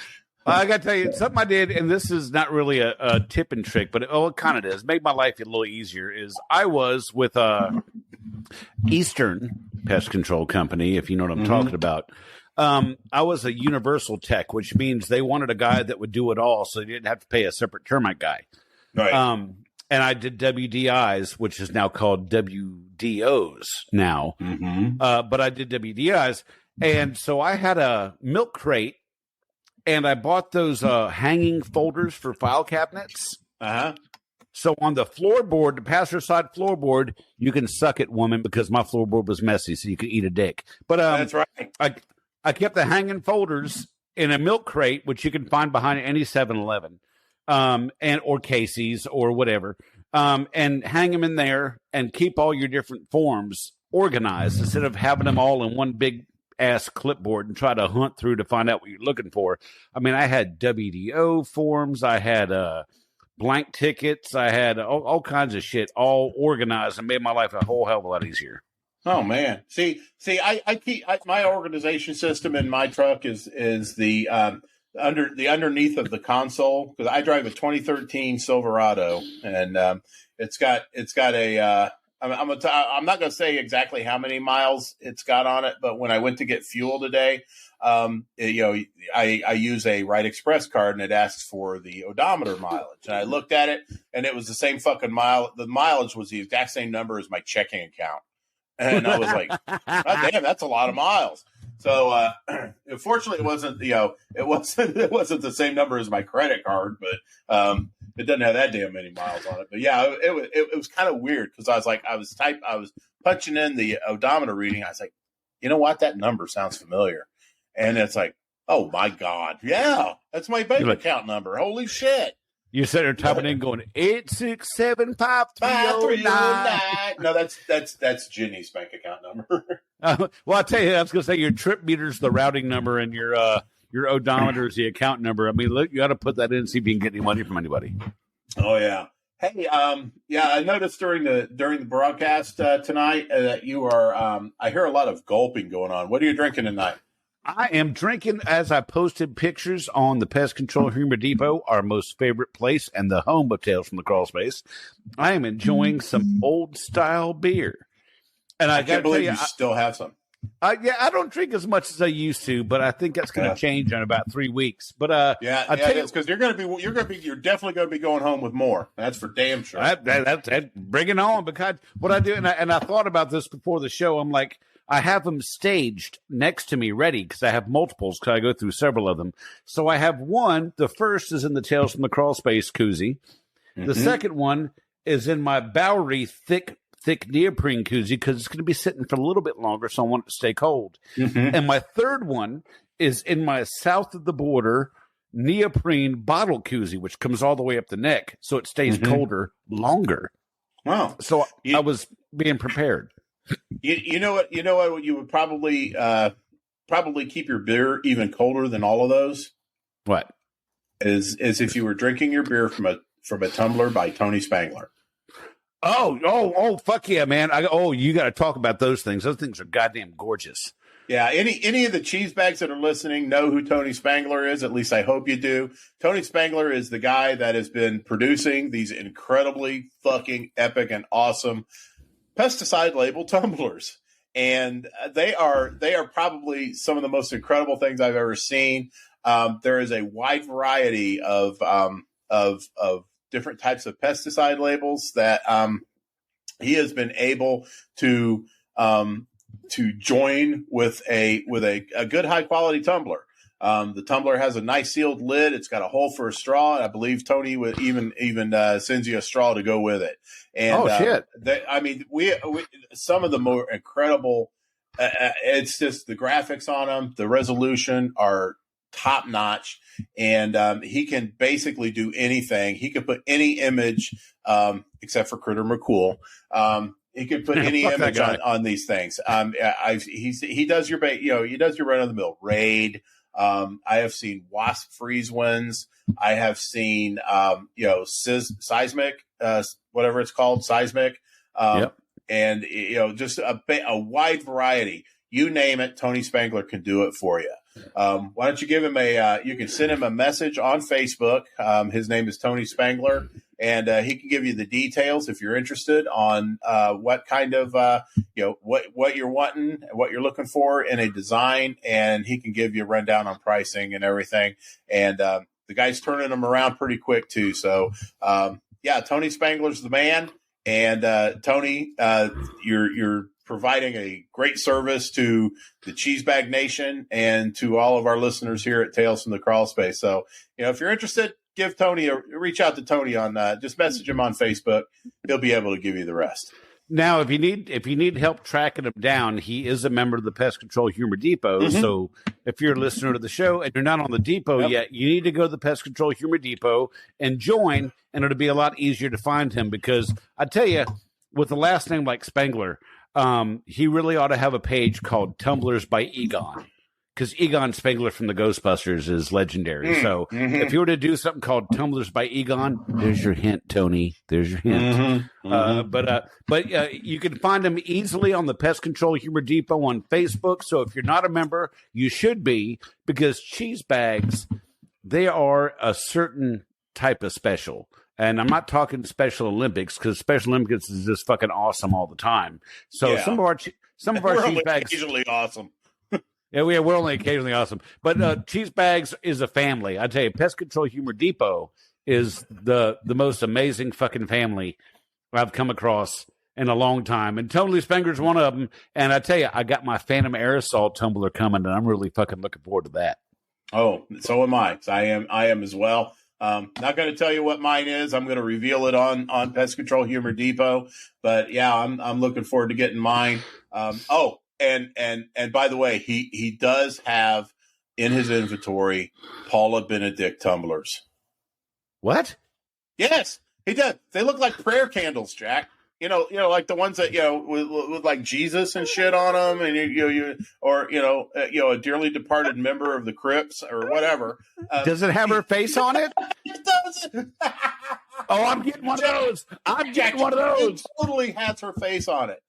I got to tell you, something I did, and this is not really a tip and trick, but it kind of is. Made my life a little easier. Is I was with Eastern Pest Control Company, if you know what I'm talking about. I was a universal tech, which means they wanted a guy that would do it all, so they didn't have to pay a separate termite guy. Right. And I did WDIs, which is now called WDOs now. But I did WDIs, and so I had a milk crate. And I bought those hanging folders for file cabinets. So on the floorboard, the passenger side floorboard, you can suck it, woman, because my floorboard was messy, so you could eat a dick. But that's right. I kept the hanging folders in a milk crate, which you can find behind any 7-Eleven, and or Casey's or whatever, and hang them in there and keep all your different forms organized instead of having them all in one big ass clipboard and try to hunt through to find out what you're looking for. I mean, I had WDO forms, I had blank tickets, I had all kinds of shit all organized and made my life a whole hell of a lot easier. Oh man, see, I keep my organization system in my truck is the underneath of the console, because I drive a 2013 Silverado, and it's got a. I'm not going to say exactly how many miles it's got on it, but when I went to get fuel today, I use a Right Express card, and it asks for the odometer mileage. And I looked at it, and it was the same fucking mile. The mileage was the exact same number as my checking account. And I was like, God damn, that's a lot of miles. So, unfortunately, it wasn't the same number as my credit card, but it doesn't have that damn many miles on it. But yeah, it was kind of weird because I was punching in the odometer reading. I was like, you know what? That number sounds familiar. And it's like, oh my God. Yeah. That's my bank account number. Holy shit. You're sitting there typing in going 8675309. No, that's Ginny's bank account number. Well, I'll tell you, I was going to say your trip meter's the routing number and your odometer is the account number. I mean, look, you got to put that in and see if you can get any money from anybody. Oh yeah. Hey, I noticed during the broadcast tonight that you are. I hear a lot of gulping going on. What are you drinking tonight? I am drinking, as I posted pictures on the Pest Control Humor Depot, our most favorite place and the home of Tales from the Crawl Space. I am enjoying some old style beer, and I can't believe you still have some. I don't drink as much as I used to, but I think that's going to change in about 3 weeks. But it is, because you're definitely going to be going home with more. That's for damn sure. That bring it on, because what I do, and I thought about this before the show. I'm like, I have them staged next to me ready because I have multiples because I go through several of them. So I have one. The first is in the Tales from the Crawl Space koozie. Mm-hmm. The second one is in my Bowery thick neoprene koozie because it's going to be sitting for a little bit longer, so I want it to stay cold. Mm-hmm. And my third one is in my south of the border neoprene bottle koozie, which comes all the way up the neck, so it stays colder longer. Wow! So I was being prepared. You know what? You would probably keep your beer even colder than all of those. What? Is if you were drinking your beer from from a tumbler by Tony Spangler. Oh, fuck yeah, man. You got to talk about those things. Those things are goddamn gorgeous. Yeah, any of the cheese bags that are listening know who Tony Spangler is. At least I hope you do. Tony Spangler is the guy that has been producing these incredibly fucking epic and awesome pesticide label tumblers. And they are probably some of the most incredible things I've ever seen. There is a wide variety of different types of pesticide labels that he has been able to join with a good high quality tumbler. The tumbler has a nice sealed lid. It's got a hole for a straw. And I believe Tony would even sends you a straw to go with it. And shit! We some of the more incredible. It's just the graphics on them, the resolution are top notch, and he can basically do anything. He can put any image, except for Critter McCool. He can put any image on these things. He does your he does your run of the mill raid. I have seen wasp freeze ones. I have seen seismic, whatever it's called, seismic. And just a wide variety. You name it, Tony Spangler can do it for you. Why don't you give him you can send him a message on Facebook. His name is Tony Spangler, and he can give you the details if you're interested on what kind of, what you're wanting, what you're looking for in a design, and he can give you a rundown on pricing and everything. And the guy's turning them around pretty quick too. So, Tony Spangler's the man. And Tony, you're providing a great service to the Cheese Bag Nation and to all of our listeners here at Tales from the Crawl Space. So, if you're interested, give Tony reach out to Tony on just message him on Facebook. He'll be able to give you the rest. Now, if you need help tracking him down, he is a member of the Pest Control Humor Depot. Mm-hmm. So if you're a listener to the show and you're not on the depot yet, you need to go to the Pest Control Humor Depot and join, and it'll be a lot easier to find him, because I tell you, with the last name like Spangler, he really ought to have a page called Tumblers by Egon, because Egon Spangler from the Ghostbusters is legendary. So if you were to do something called Tumblers by Egon, there's your hint, Tony. There's your hint. But you can find him easily on the Pest Control Humor Depot on Facebook. So if you're not a member, you should be, because cheese bags, they are a certain type of special. And I'm not talking Special Olympics, because Special Olympics is just fucking awesome all the time. So some of our cheese bags occasionally awesome. Yeah, we're only occasionally awesome. But cheese bags is a family. I tell you, Pest Control Humor Depot is the most amazing fucking family I've come across in a long time. And Tony Spangler's one of them. And I tell you, I got my Phantom aerosol tumbler coming, and I'm really fucking looking forward to that. Oh, so am I. I am as well. Not going to tell you what mine is. I'm going to reveal it on Pest Control Humor Depot. But yeah, I'm looking forward to getting mine. And by the way, he does have in his inventory Paula Benedict tumblers. What? Yes, he does. They look like prayer candles, Jack. Like the ones that with like Jesus and shit on them, and a dearly departed member of the Crips or whatever. Does it have her face on it? It does. Oh, I'm getting one of those. I'm getting one of those. It totally has her face on it.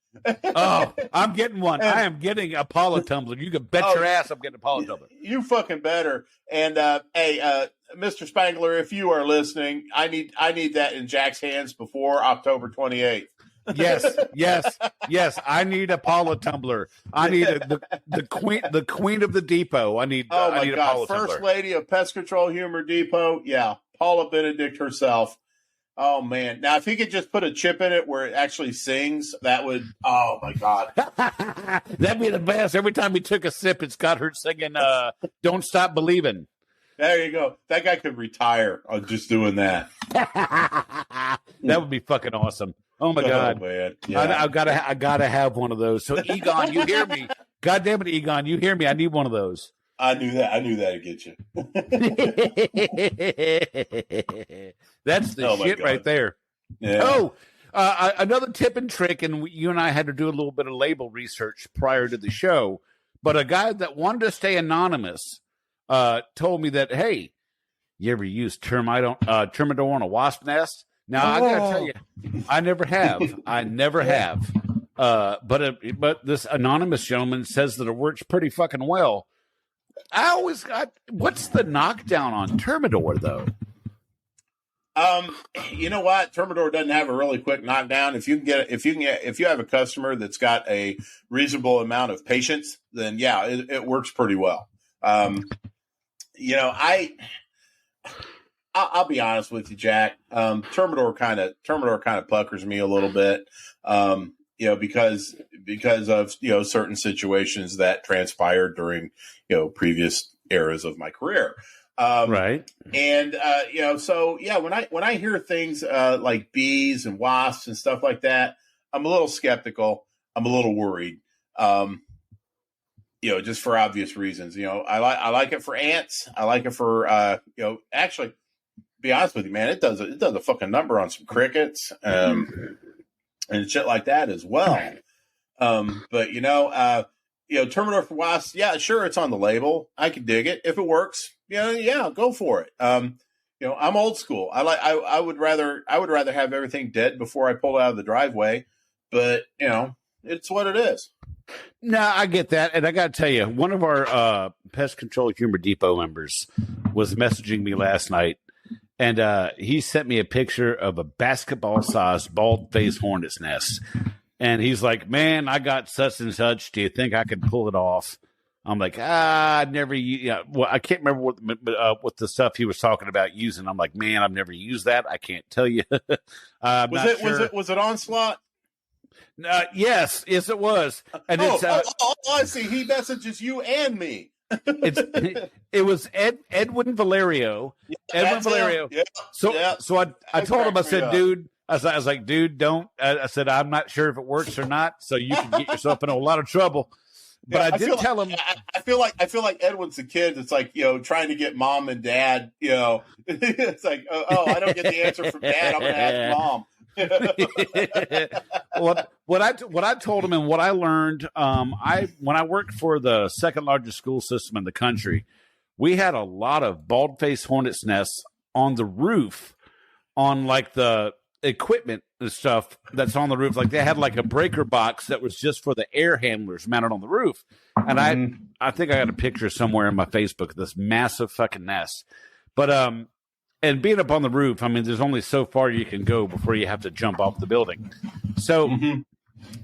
Oh, I'm getting one. I am getting a Paula tumbler. You can bet your ass I'm getting a Paula tumbler. You fucking better. And hey, Mr. Spangler, if you are listening, I need that in Jack's hands before October 28th. Yes. I need a Paula tumbler. I need the queen of the depot. I need a Paula tumbler. First lady of Pest Control Humor Depot. Yeah, Paula Benedict herself. Oh man! Now, if he could just put a chip in it where it actually sings, that would. Oh my God, that'd be the best. Every time he took a sip, it's got her singing "Don't Stop Believing." There you go. That guy could retire on just doing that. That would be fucking awesome. Oh my God, man. Yeah. I gotta have one of those. So Egon, you hear me? God damn it, Egon, you hear me? I need one of those. I knew that'd get you. That's the shit right there. Yeah. Oh, another tip and trick, and you and I had to do a little bit of label research prior to the show, but a guy that wanted to stay anonymous told me that, hey, You ever use Termidor on a wasp nest? Now, I got to tell you, I never have. I never have. But this anonymous gentleman says that it works pretty fucking well. What's the knockdown on Termidor, though? You know what? Termidor doesn't have a really quick knockdown. If you have a customer that's got a reasonable amount of patience, then yeah, it works pretty well. You know, I'll be honest with you, Jack. Termidor kind of puckers me a little bit. You know, because of, you know, certain situations that transpired during, you know, previous eras of my career. Right. And, you know, so yeah, when I hear things, like bees and wasps and stuff like that, I'm a little skeptical. I'm a little worried. You know, just for obvious reasons. You know, I like it for ants. I like it for, you know, actually, be honest with you, man, it does a fucking number on some crickets, and shit like that as well. But you know, Termidor for wasps, yeah, sure, it's on the label. I can dig it if it works. Yeah, go for it. You know, I'm old school. I would rather have everything dead before I pull out of the driveway. But you know, it's what it is. No, I get that, and I got to tell you, one of our pest control humor depot members was messaging me last night. And he sent me a picture of a basketball-sized bald-faced hornet's nest. And he's like, man, I got such and such. Do you think I could pull it off? I'm like, I never well, I can't remember what the stuff he was talking about using. I'm like, man, I've never used that. I can't tell you. Was it Onslaught? Yes, it was. And I see. He messages you and me. It was Edwin Valerio. Edwin Valerio. Yeah, so I told him, I said, dude, I was like, dude, don't. I said, I'm not sure if it works or not, so you can get yourself in a lot of trouble. But I did tell him. I feel like Edwin's the kid that's like, you know, trying to get mom and dad. You know, it's like, oh, I don't get the answer from dad. I'm gonna ask mom. what I told him and what I learned, when I worked for the second largest school system in the country, we had a lot of bald-faced hornet's nests on the roof, on like the equipment and stuff that's on the roof. Like they had like a breaker box that was just for the air handlers mounted on the roof. And I think I got a picture somewhere in my Facebook of this massive fucking nest. But and being up on the roof, I mean, there's only so far you can go before you have to jump off the building. So,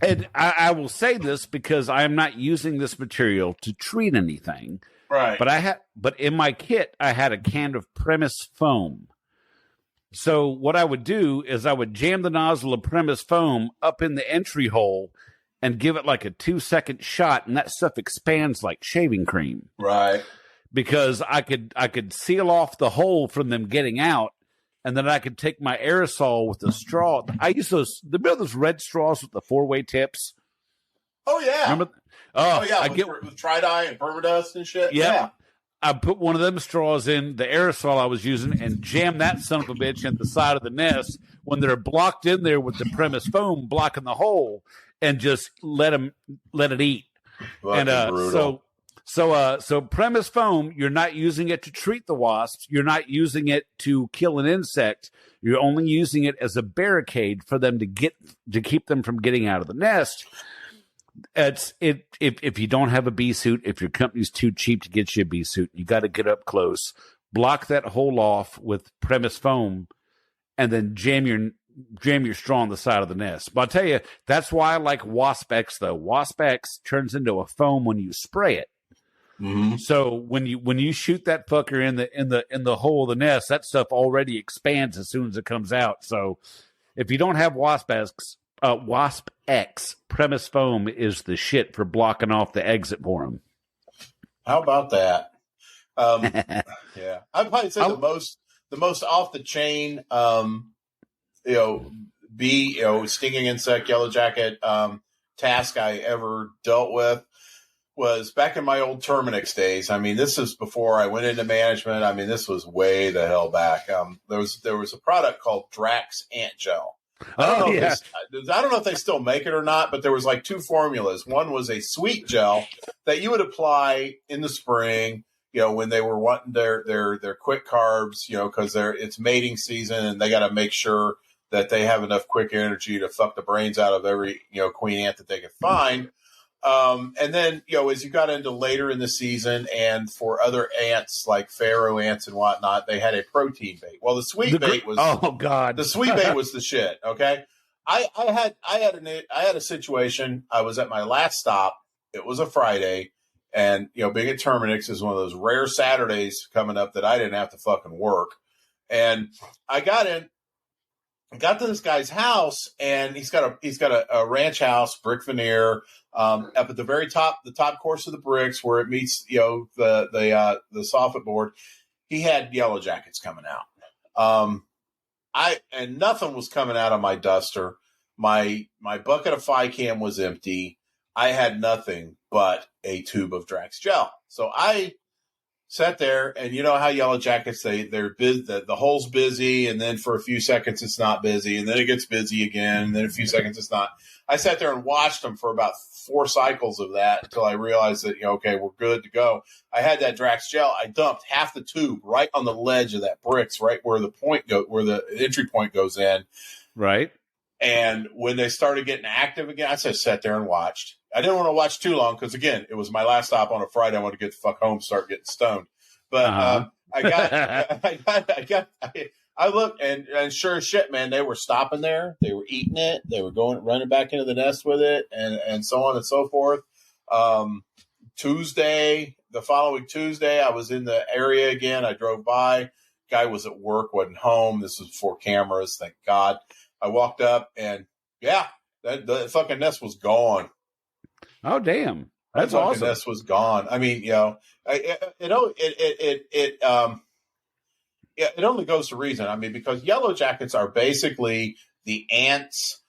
and I will say this because I am not using this material to treat anything. Right. But in my kit, I had a can of premise foam. So what I would do is I would jam the nozzle of premise foam up in the entry hole and give it like a 2-second shot, and that stuff expands like shaving cream. Right. Because I could seal off the hole from them getting out, and then I could take my aerosol with the straw. I use those red straws with the 4-way tips. Oh yeah. Remember? Yeah. With tri-dye and permadust and shit. Yeah. I put one of them straws in the aerosol I was using and jam that son of a bitch in the side of the nest when they're blocked in there with the premise foam blocking the hole, and just let it eat. Fucking brutal. So premise foam, you're not using it to treat the wasps. You're not using it to kill an insect. You're only using it as a barricade for them to keep them from getting out of the nest. If you don't have a bee suit, if your company's too cheap to get you a bee suit, you got to get up close, block that hole off with premise foam, and then jam your straw on the side of the nest. But I'll tell you, that's why I like Wasp X though. Wasp X turns into a foam when you spray it. Mm-hmm. So when you shoot that fucker in the hole of the nest, that stuff already expands as soon as it comes out. So if you don't have Wasp X, premise foam is the shit for blocking off the exit for them. How about that? Yeah, I'd probably say the most off the chain, bee, stinging insect, yellow jacket task I ever dealt with was back in my old Terminix days. I mean, this is before I went into management. I mean, this was way the hell back. There was a product called Drax Ant Gel. I don't know if they still make it or not, but there was like 2 formulas. One was a sweet gel that you would apply in the spring, when they were wanting their quick carbs, because it's mating season and they got to make sure that they have enough quick energy to fuck the brains out of every, queen ant that they can find. And then, as you got into later in the season and for other ants like pharaoh ants and whatnot, they had a protein bait. Well, the sweet bait was, oh God, the sweet bait was the shit. Okay. I had a situation. I was at my last stop. It was a Friday, and being at Terminix is one of those rare Saturdays coming up that I didn't have to fucking work. And I got to this guy's house, and he's got a ranch house, brick veneer, up at the very top, the top course of the bricks where it meets, the soffit board. He had yellow jackets coming out. And nothing was coming out of my duster. My bucket of Ficam was empty. I had nothing but a tube of Drax gel. So I sat there, and you know how yellow jackets, they're busy, the hole's busy, and then for a few seconds it's not busy, and then it gets busy again, and then a few seconds it's not. I sat there and watched them for about 4 cycles of that until I realized that, okay, we're good to go. I had that Drax gel. I dumped half the tube right on the ledge of that bricks, right where where the entry point goes in. Right. And when they started getting active again, I just sat there and watched. I didn't want to watch too long because, again, it was my last stop on a Friday. I wanted to get the fuck home, start getting stoned. But I looked, and sure as shit, man, they were stopping there. They were eating it. They were running back into the nest with it, and so on and so forth. The following Tuesday, I was in the area again. I drove by. Guy was at work, wasn't home. This was before cameras, thank God. I walked up, and the fucking nest was gone. Oh, damn. That's that awesome. Nest was gone. I mean, it only goes to reason. I mean, because yellow jackets are basically the ants,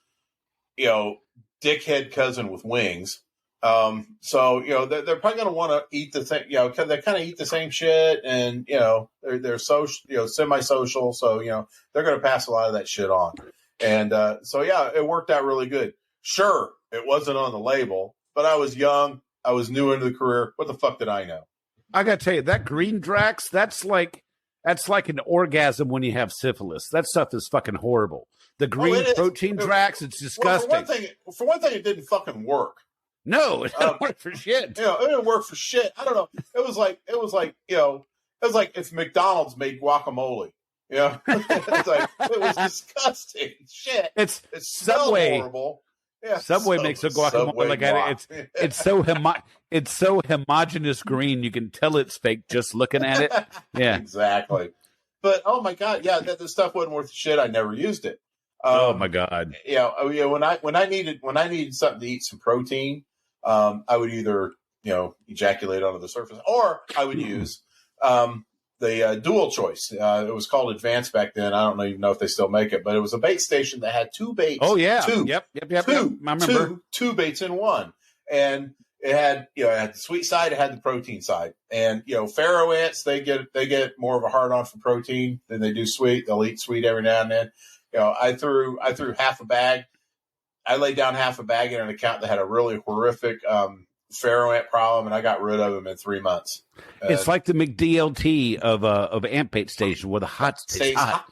dickhead cousin with wings. So they're probably going to want to eat the thing. They kind of eat the same shit, and they're social, semi-social. So they're going to pass a lot of that shit on. And it worked out really good. Sure, it wasn't on the label, but I was young. I was new into the career. What the fuck did I know? I got to tell you, that green Drax, that's like an orgasm when you have syphilis. That stuff is fucking horrible. The green protein Drax, it's disgusting. Well, for one thing, it didn't fucking work. No, it didn't work for shit. It didn't work for shit. I don't know. It was like if McDonald's made guacamole. It was disgusting. Shit. It's Subway. Horrible. Yeah, Subway makes a guacamole like that. It's so homogeneous green you can tell it's fake just looking at it. Yeah, exactly. But oh my God, the stuff wasn't worth shit. I never used it. Oh my God. When I needed something to eat some protein, I would either ejaculate onto the surface, or I would use the dual choice. It was called Advanced back then. I don't even know if they still make it, but it was a bait station that had 2 baits. Oh yeah, two. Yep. I remember 2 baits in one, and it had it had the sweet side, it had the protein side, and pharaoh ants they get more of a hard on for protein than they do sweet. They'll eat sweet every now and then. I threw half a bag. I laid down half a bag in an account that had a really horrific pharaoh ant problem, and I got rid of them in 3 months. It's like the McDLT of ant bait station, where the hot stays hot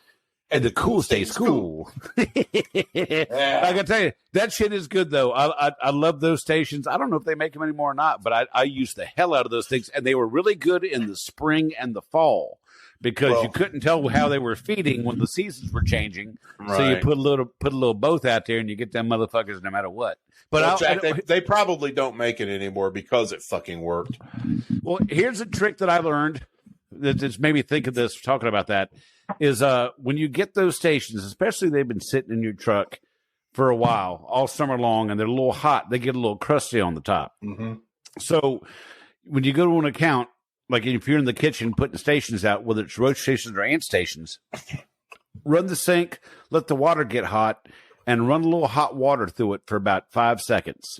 and the cool stays cool. Yeah. I can tell you, that shit is good though. I love those stations. I don't know if they make them anymore or not, but I used the hell out of those things, and they were really good in the spring and the fall, because you couldn't tell how they were feeding when the seasons were changing. Right. So you put a little both out there, and you get them motherfuckers no matter what. But Jack, they probably don't make it anymore because it fucking worked. Well, here's a trick that I learned that's made me think of this, talking about that, is when you get those stations, especially they've been sitting in your truck for a while, all summer long, and they're a little hot, they get a little crusty on the top. Mm-hmm. So when you go to an account, like if you're in the kitchen putting stations out, whether it's roach stations or ant stations, run the sink, let the water get hot, and run a little hot water through it for about 5 seconds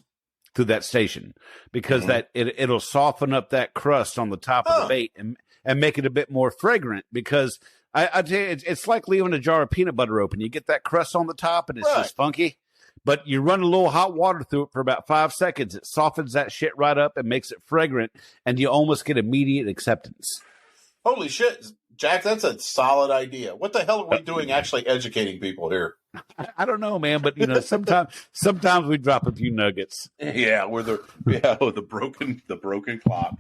through that station, because it'll soften up that crust on the top of the bait and make it a bit more fragrant. Because I tell you, it's like leaving a jar of peanut butter open. You get that crust on the top and it's just funky. but you run a little hot water through it for about 5 seconds. It softens that shit right up and makes it fragrant, and you almost get immediate acceptance. Holy shit, Jack, that's a solid idea. What the hell are we doing actually educating people here? I don't know, man, but sometimes we drop a few nuggets. Yeah, with the broken clock.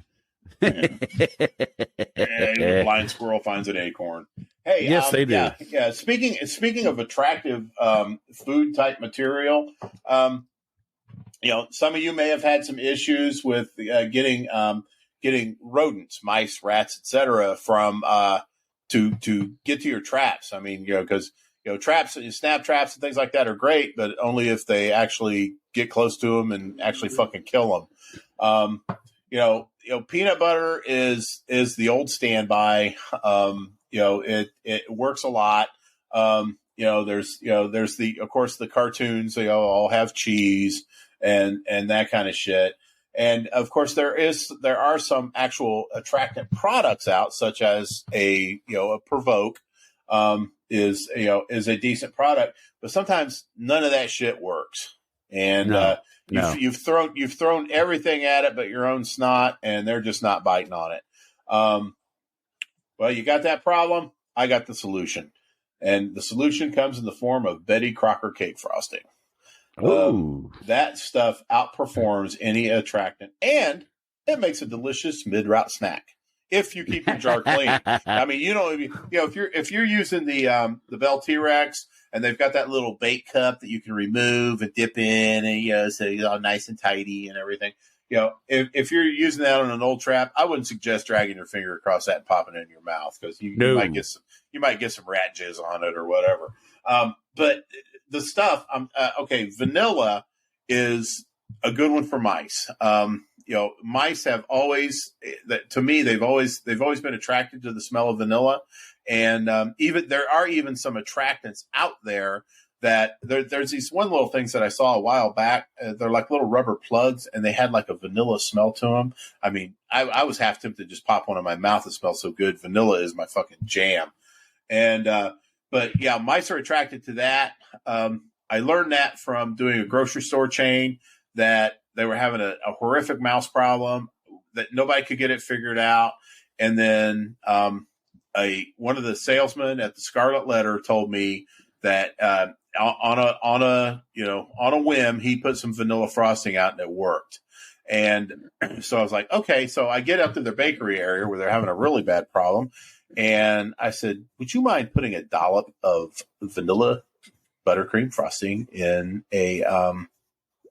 And the blind squirrel finds an acorn. Hey, yes, they do. Yeah. Speaking of attractive food type material, some of you may have had some issues with getting rodents, mice, rats, etc., from to get to your traps. I mean, because traps, snap traps, and things like that are great, but only if they actually get close to them and actually fucking kill them. Peanut butter is the old standby. It works a lot. There's of course the cartoons, they all have cheese and that kind of shit. And of course there are some actual attractant products out, such as a Provoke, is a decent product, but sometimes none of that shit works. And, You've thrown everything at it but your own snot, and they're just not biting on it. Well, you got that problem. I got the solution, and the solution comes in the form of Betty Crocker cake frosting. That stuff outperforms any attractant, and it makes a delicious mid-route snack if you keep your jar clean. I mean, if you're using the Bell T-Rex, and they've got that little bait cup that you can remove and dip in, and so it's all nice and tidy and everything. If you're using that on an old trap, I wouldn't suggest dragging your finger across that and popping it in your mouth, because you might get some rat jizz on it or whatever. But the stuff, vanilla is a good one for mice. Mice have always, to me, they've always been attracted to the smell of vanilla. And even there are even some attractants out there that there's these one little things that I saw a while back. They're like little rubber plugs, and they had like a vanilla smell to them. I mean, I was half tempted to just pop one in my mouth. It smells so good. Vanilla is my fucking jam. And but yeah, mice are attracted to that. I learned that from doing a grocery store chain, that they were having a horrific mouse problem, that nobody could get it figured out. And then one of the salesmen at the Scarlet Letter told me that on a whim, he put some vanilla frosting out and it worked. And so I was like, okay. So I get up to their bakery area where they're having a really bad problem, and I said, would you mind putting a dollop of vanilla buttercream frosting in a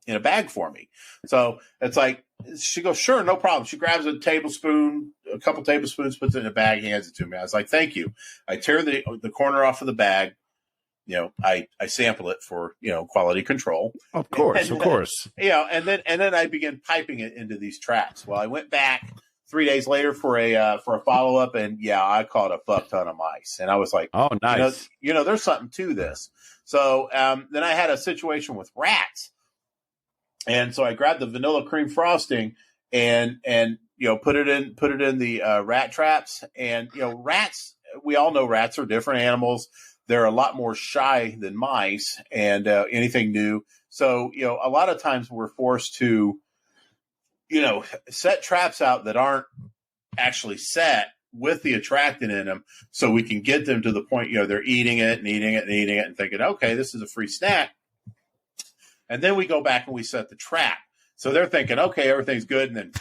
bag for me? So it's like, she goes, sure, no problem. She grabs a couple tablespoons, puts it in a bag, hands it to me. I was like, thank you. I tear the corner off of the bag. I sample it for, quality control. Of course. And then I begin piping it into these traps. Well, I went back 3 days later for a follow up, and I caught a fuck ton of mice. And I was like, oh, nice. There's something to this. So then I had a situation with rats. And so I grabbed the vanilla cream frosting and put it in the rat traps. And rats, we all know rats are different animals. They're a lot more shy than mice and anything new. So a lot of times we're forced to set traps out that aren't actually set with the attractant in them, so we can get them to the point they're eating it and thinking, okay, this is a free snack. And then we go back and we set the trap. So they're thinking, okay, everything's good, and then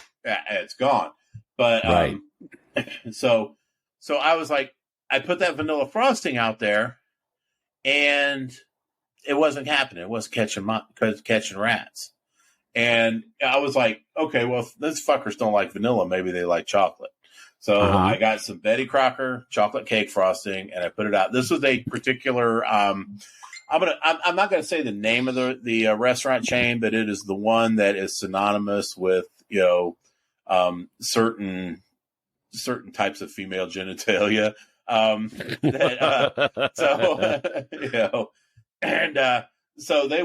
it's gone. But right. So I was like, I put that vanilla frosting out there, and it wasn't happening. It wasn't catching rats. And I was like, okay, well, if these fuckers don't like vanilla, maybe they like chocolate. So I got some Betty Crocker chocolate cake frosting, and I put it out. This was a particular. I'm not going to say the name of the restaurant chain, but it is the one that is synonymous with certain types of female genitalia. So they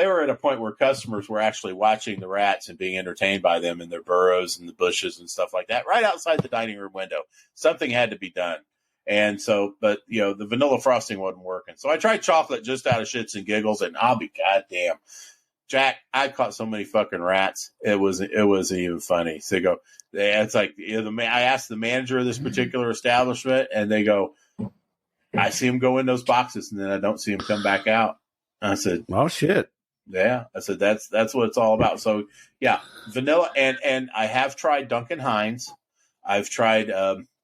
were at a point where customers were actually watching the rats and being entertained by them in their burrows and the bushes and stuff like that, right outside the dining room window. Something had to be done. And so, but the vanilla frosting wasn't working. So I tried chocolate just out of shits and giggles, and I'll be goddamn, Jack, I caught so many fucking rats. It wasn't even funny. So they go, it's like I asked the manager of this particular establishment, and they go, I see him go in those boxes, and then I don't see him come back out. I said, "Oh shit." Yeah, I said that's what it's all about. So yeah, vanilla, and I have tried Duncan Hines. I've tried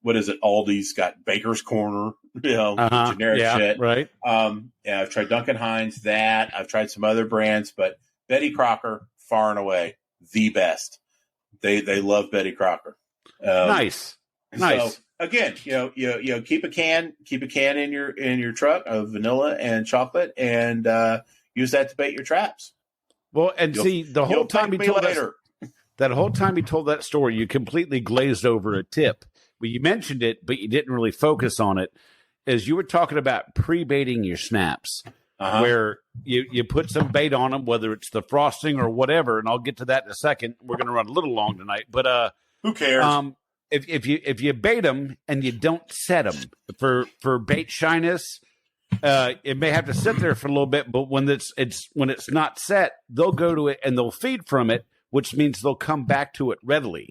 what is it? Aldi's got Baker's Corner, generic shit. Right. Yeah, I've tried Duncan Hines. That I've tried some other brands, but Betty Crocker, far and away the best. They love Betty Crocker. Nice. So, again, keep a can in your truck of vanilla and chocolate, and use that to bait your traps. Well, and see, the whole time he told that whole time he told that story, you completely glazed over a tip. Well, you mentioned it, but you didn't really focus on it. As you were talking about pre-baiting your snaps, where you put some bait on them, whether it's the frosting or whatever, and I'll get to that in a second. We're going to run a little long tonight, but who cares? If you bait them and you don't set them for bait shyness, it may have to sit there for a little bit. But when it's not set, they'll go to it and they'll feed from it, which means they'll come back to it readily.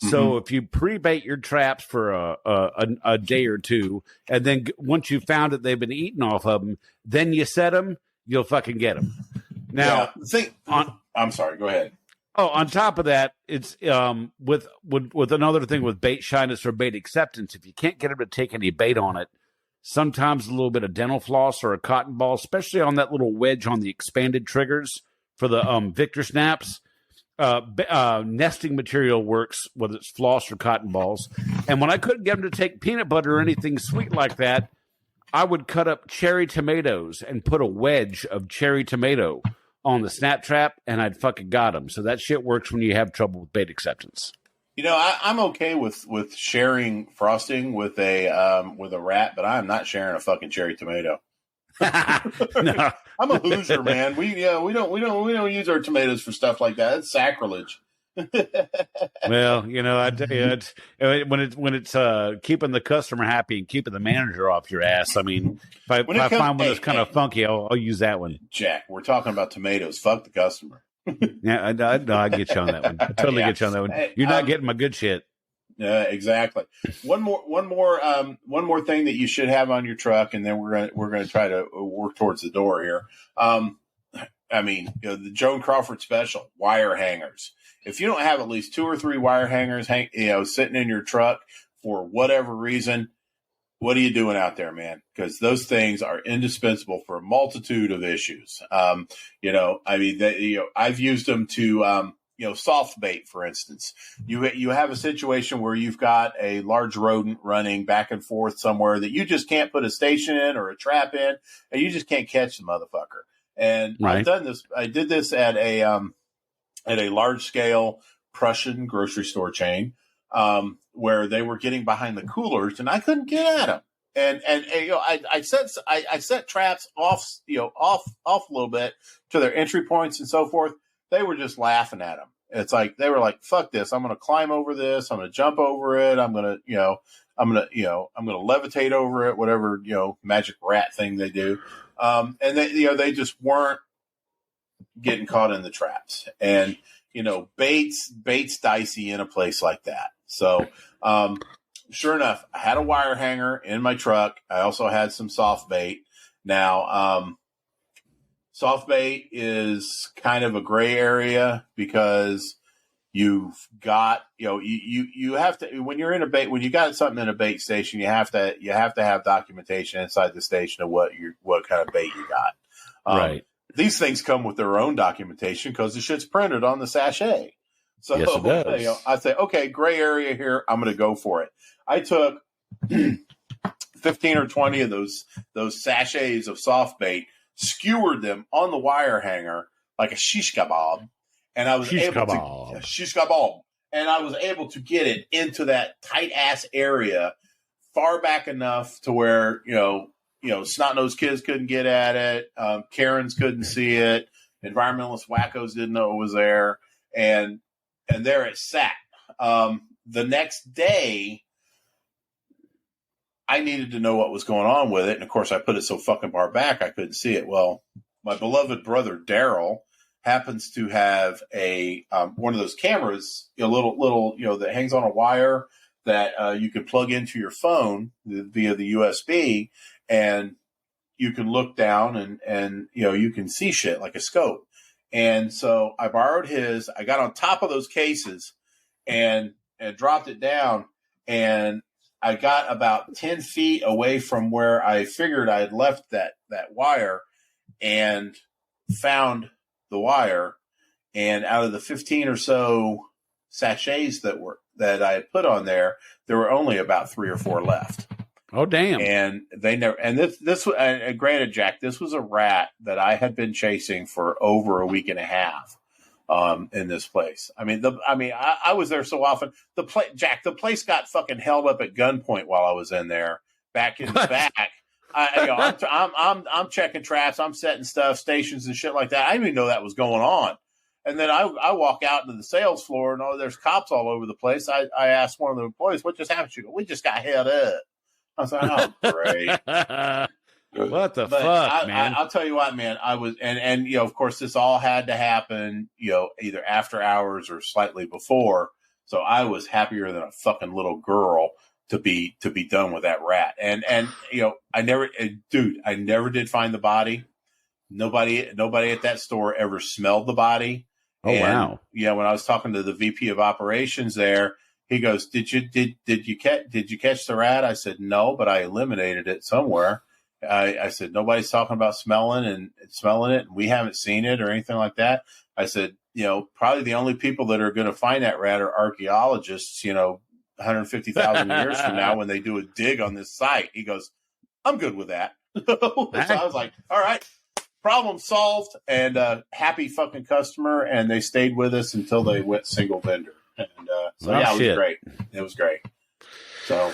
So if you pre-bait your traps for a day or two, and then once you found that they've been eaten off of them, then you set them, you'll fucking get them. Now, I'm sorry. Go ahead. Oh, on top of that, it's with another thing with bait shyness or bait acceptance. If you can't get them to take any bait on it, sometimes a little bit of dental floss or a cotton ball, especially on that little wedge on the expanded triggers for the Victor snaps. Nesting material works, whether it's floss or cotton balls. And when I couldn't get them to take peanut butter or anything sweet like that, I would cut up cherry tomatoes and put a wedge of cherry tomato on the snap trap, and I'd fucking got them. So that shit works when you have trouble with bait acceptance. I'm okay with sharing frosting with a rat, but I'm not sharing a fucking cherry tomato. No. I'm a Hoosier, man. We don't use our tomatoes for stuff like that. It's sacrilege. Well, I tell you, when it's keeping the customer happy and keeping the manager off your ass. I mean, if I find one that's kind of funky, I'll use that one. Jack, we're talking about tomatoes. Fuck the customer. Yeah, I get you on that one. I totally get you on that one. You're not getting my good shit. Yeah, exactly. One more thing that you should have on your truck, and then we're gonna try to work towards the door here. The Joan Crawford special, wire hangers. If you don't have at least 2 or 3 wire hangers, sitting in your truck for whatever reason, what are you doing out there, man? Because those things are indispensable for a multitude of issues. I've used them to, soft bait, for instance. You have a situation where you've got a large rodent running back and forth somewhere that you just can't put a station in or a trap in, and you just can't catch the motherfucker. And right. I've done this. I did this at a large scale Prussian grocery store chain, where they were getting behind the coolers and I couldn't get at them. And I set traps off a little bit to their entry points and so forth. They were just laughing at them. It's like, they were like, fuck this. I'm going to climb over this. I'm going to jump over it. I'm going to levitate over it, whatever, magic rat thing they do. And they just weren't getting caught in the traps. And, bait's dicey in a place like that. So, sure enough, I had a wire hanger in my truck. I also had some soft bait. Now, soft bait is kind of a gray area because you've got, you have to, when you got something in a bait station, you have to have documentation inside the station of what kind of bait you got. Right. These things come with their own documentation because the shit's printed on the sachet. So yes, it does. I say, okay, gray area here. I'm going to go for it. I took 15 or 20 of those sachets of soft bait, skewered them on the wire hanger like a shish kebab, and I was shish kebab, and I was able to get it into that tight ass area far back enough to where snot-nosed kids couldn't get at it, Karens couldn't see it, environmentalist wackos didn't know it was there, and there it sat. The next day, I needed to know what was going on with it. And of course, I put it so fucking far back, I couldn't see it. Well, my beloved brother, Daryl, happens to have a one of those cameras, little, that hangs on a wire that you can plug into your phone via the USB, and you can look down and you can see shit like a scope. And so I borrowed his. I got on top of those cases and dropped it down, and I got about 10 feet away from where I figured I had left that wire, and found the wire. And out of the 15 or so sachets that I had put on there were only about 3 or 4 left. Oh, damn. And they never, and this granted, Jack, this was a rat that I had been chasing for over a week and a half, in this place. I mean, I was there so often. The place got fucking held up at gunpoint while I was in there, back in the back. I'm checking traps, I'm setting stuff, stations and shit like that. I didn't even know that was going on. And then I walk out into the sales floor, and there's cops all over the place. I asked one of the employees, "What just happened?" She goes, "We just got held up." I was like, "Oh, great." What the fuck, man? I'll tell you what, man. I was, and of course, this all had to happen, either after hours or slightly before. So I was happier than a fucking little girl to be done with that rat. And I never did find the body. Nobody at that store ever smelled the body. Oh, wow. Yeah, when I was talking to the VP of operations there, he goes, "Did you catch the rat?" I said, "No, but I eliminated it somewhere." I said, "Nobody's talking about smelling it, and we haven't seen it or anything like that." I said, probably the only people that are going to find that rat are archaeologists, 150,000 years from now when they do a dig on this site. He goes, "I'm good with that." So I was like, all right, problem solved, and happy fucking customer. And they stayed with us until they went single vendor. And it was great. It was great. So,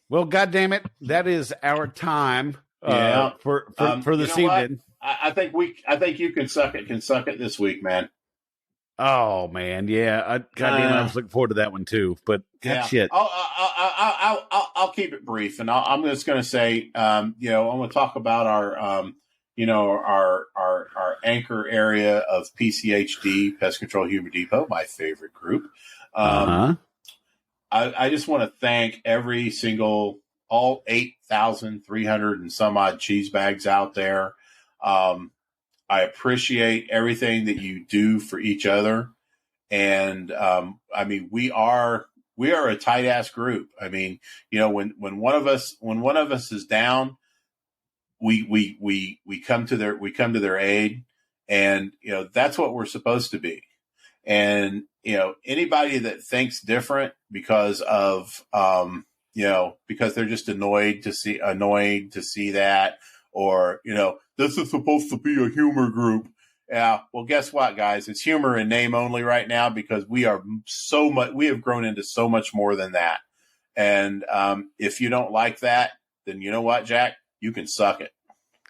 well, goddamn it, that is our time. For this evening. I think you can suck it this week, man. Oh man, yeah. I was looking forward to that one too. But shit. I'll keep it brief, and I'm just going to say, I'm going to talk about our anchor area of PCHD, Pest Control Humor Depot, my favorite group. I just want to thank all 8,300 and some odd cheese bags out there. I appreciate everything that you do for each other. And, we are a tight ass group. I mean, when one of us is down, we come to their aid, and, that's what we're supposed to be. And, anybody that thinks different because they're just annoyed to see that, or, this is supposed to be a humor group. Yeah. Well, guess what, guys? It's humor in name only right now, because we have grown into so much more than that. And, if you don't like that, then you know what, Jack? You can suck it.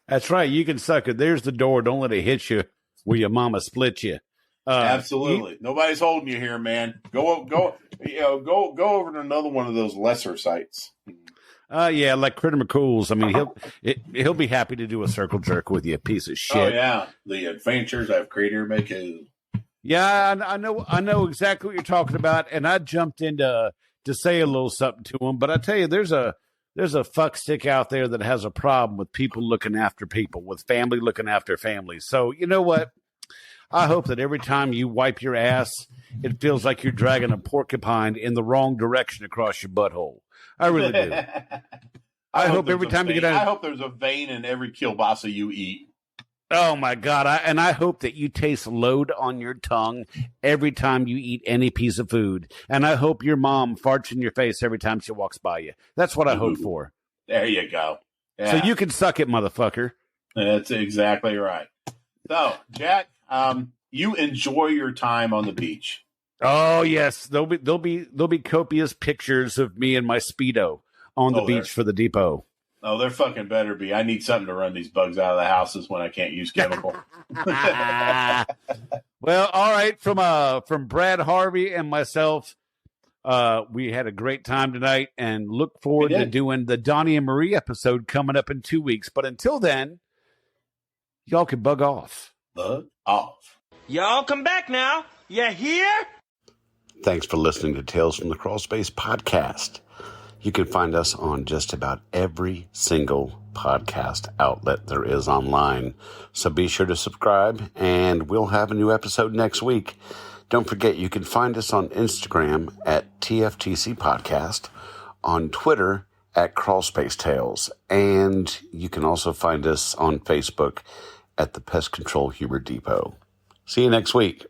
That's right. You can suck it. There's the door. Don't let it hit you where your mama split you. Absolutely. Nobody's holding you here, man. Go over to another one of those lesser sites. Like Critter McCool's. I mean, he'll be happy to do a circle jerk with you, piece of shit. Oh yeah, the Adventures of Critter McCool. Yeah, I know exactly what you're talking about, and I jumped in to say a little something to him. But I tell you, there's a fuckstick out there that has a problem with people looking after people, with family looking after families. So you know what? I hope that every time you wipe your ass, it feels like you're dragging a porcupine in the wrong direction across your butthole. I really do. I hope every time you get out. I hope there's a vein in every kielbasa you eat. Oh my God. I hope that you taste load on your tongue every time you eat any piece of food. And I hope your mom farts in your face every time she walks by you. That's what I hope for. There you go. Yeah. So you can suck it, motherfucker. That's exactly right. So, Jack, you enjoy your time on the beach. Oh yes, there'll be copious pictures of me and my Speedo on the beach for the depot. Oh, there fucking better be. I need something to run these bugs out of the houses when I can't use chemical. Well, all right. From Brad Harvey and myself, We had a great time tonight and look forward to doing the Donnie and Marie episode coming up in 2 weeks. But until then, y'all can bug off. Bug off. Y'all come back now. You hear? Thanks for listening to Tales from the Crawl Space podcast. You can find us on just about every single podcast outlet there is online. So be sure to subscribe, and we'll have a new episode next week. Don't forget, you can find us on Instagram at TFTC Podcast, on Twitter at Crawlspace Tales, and you can also find us on Facebook at the Pest Control Humor Depot. See you next week.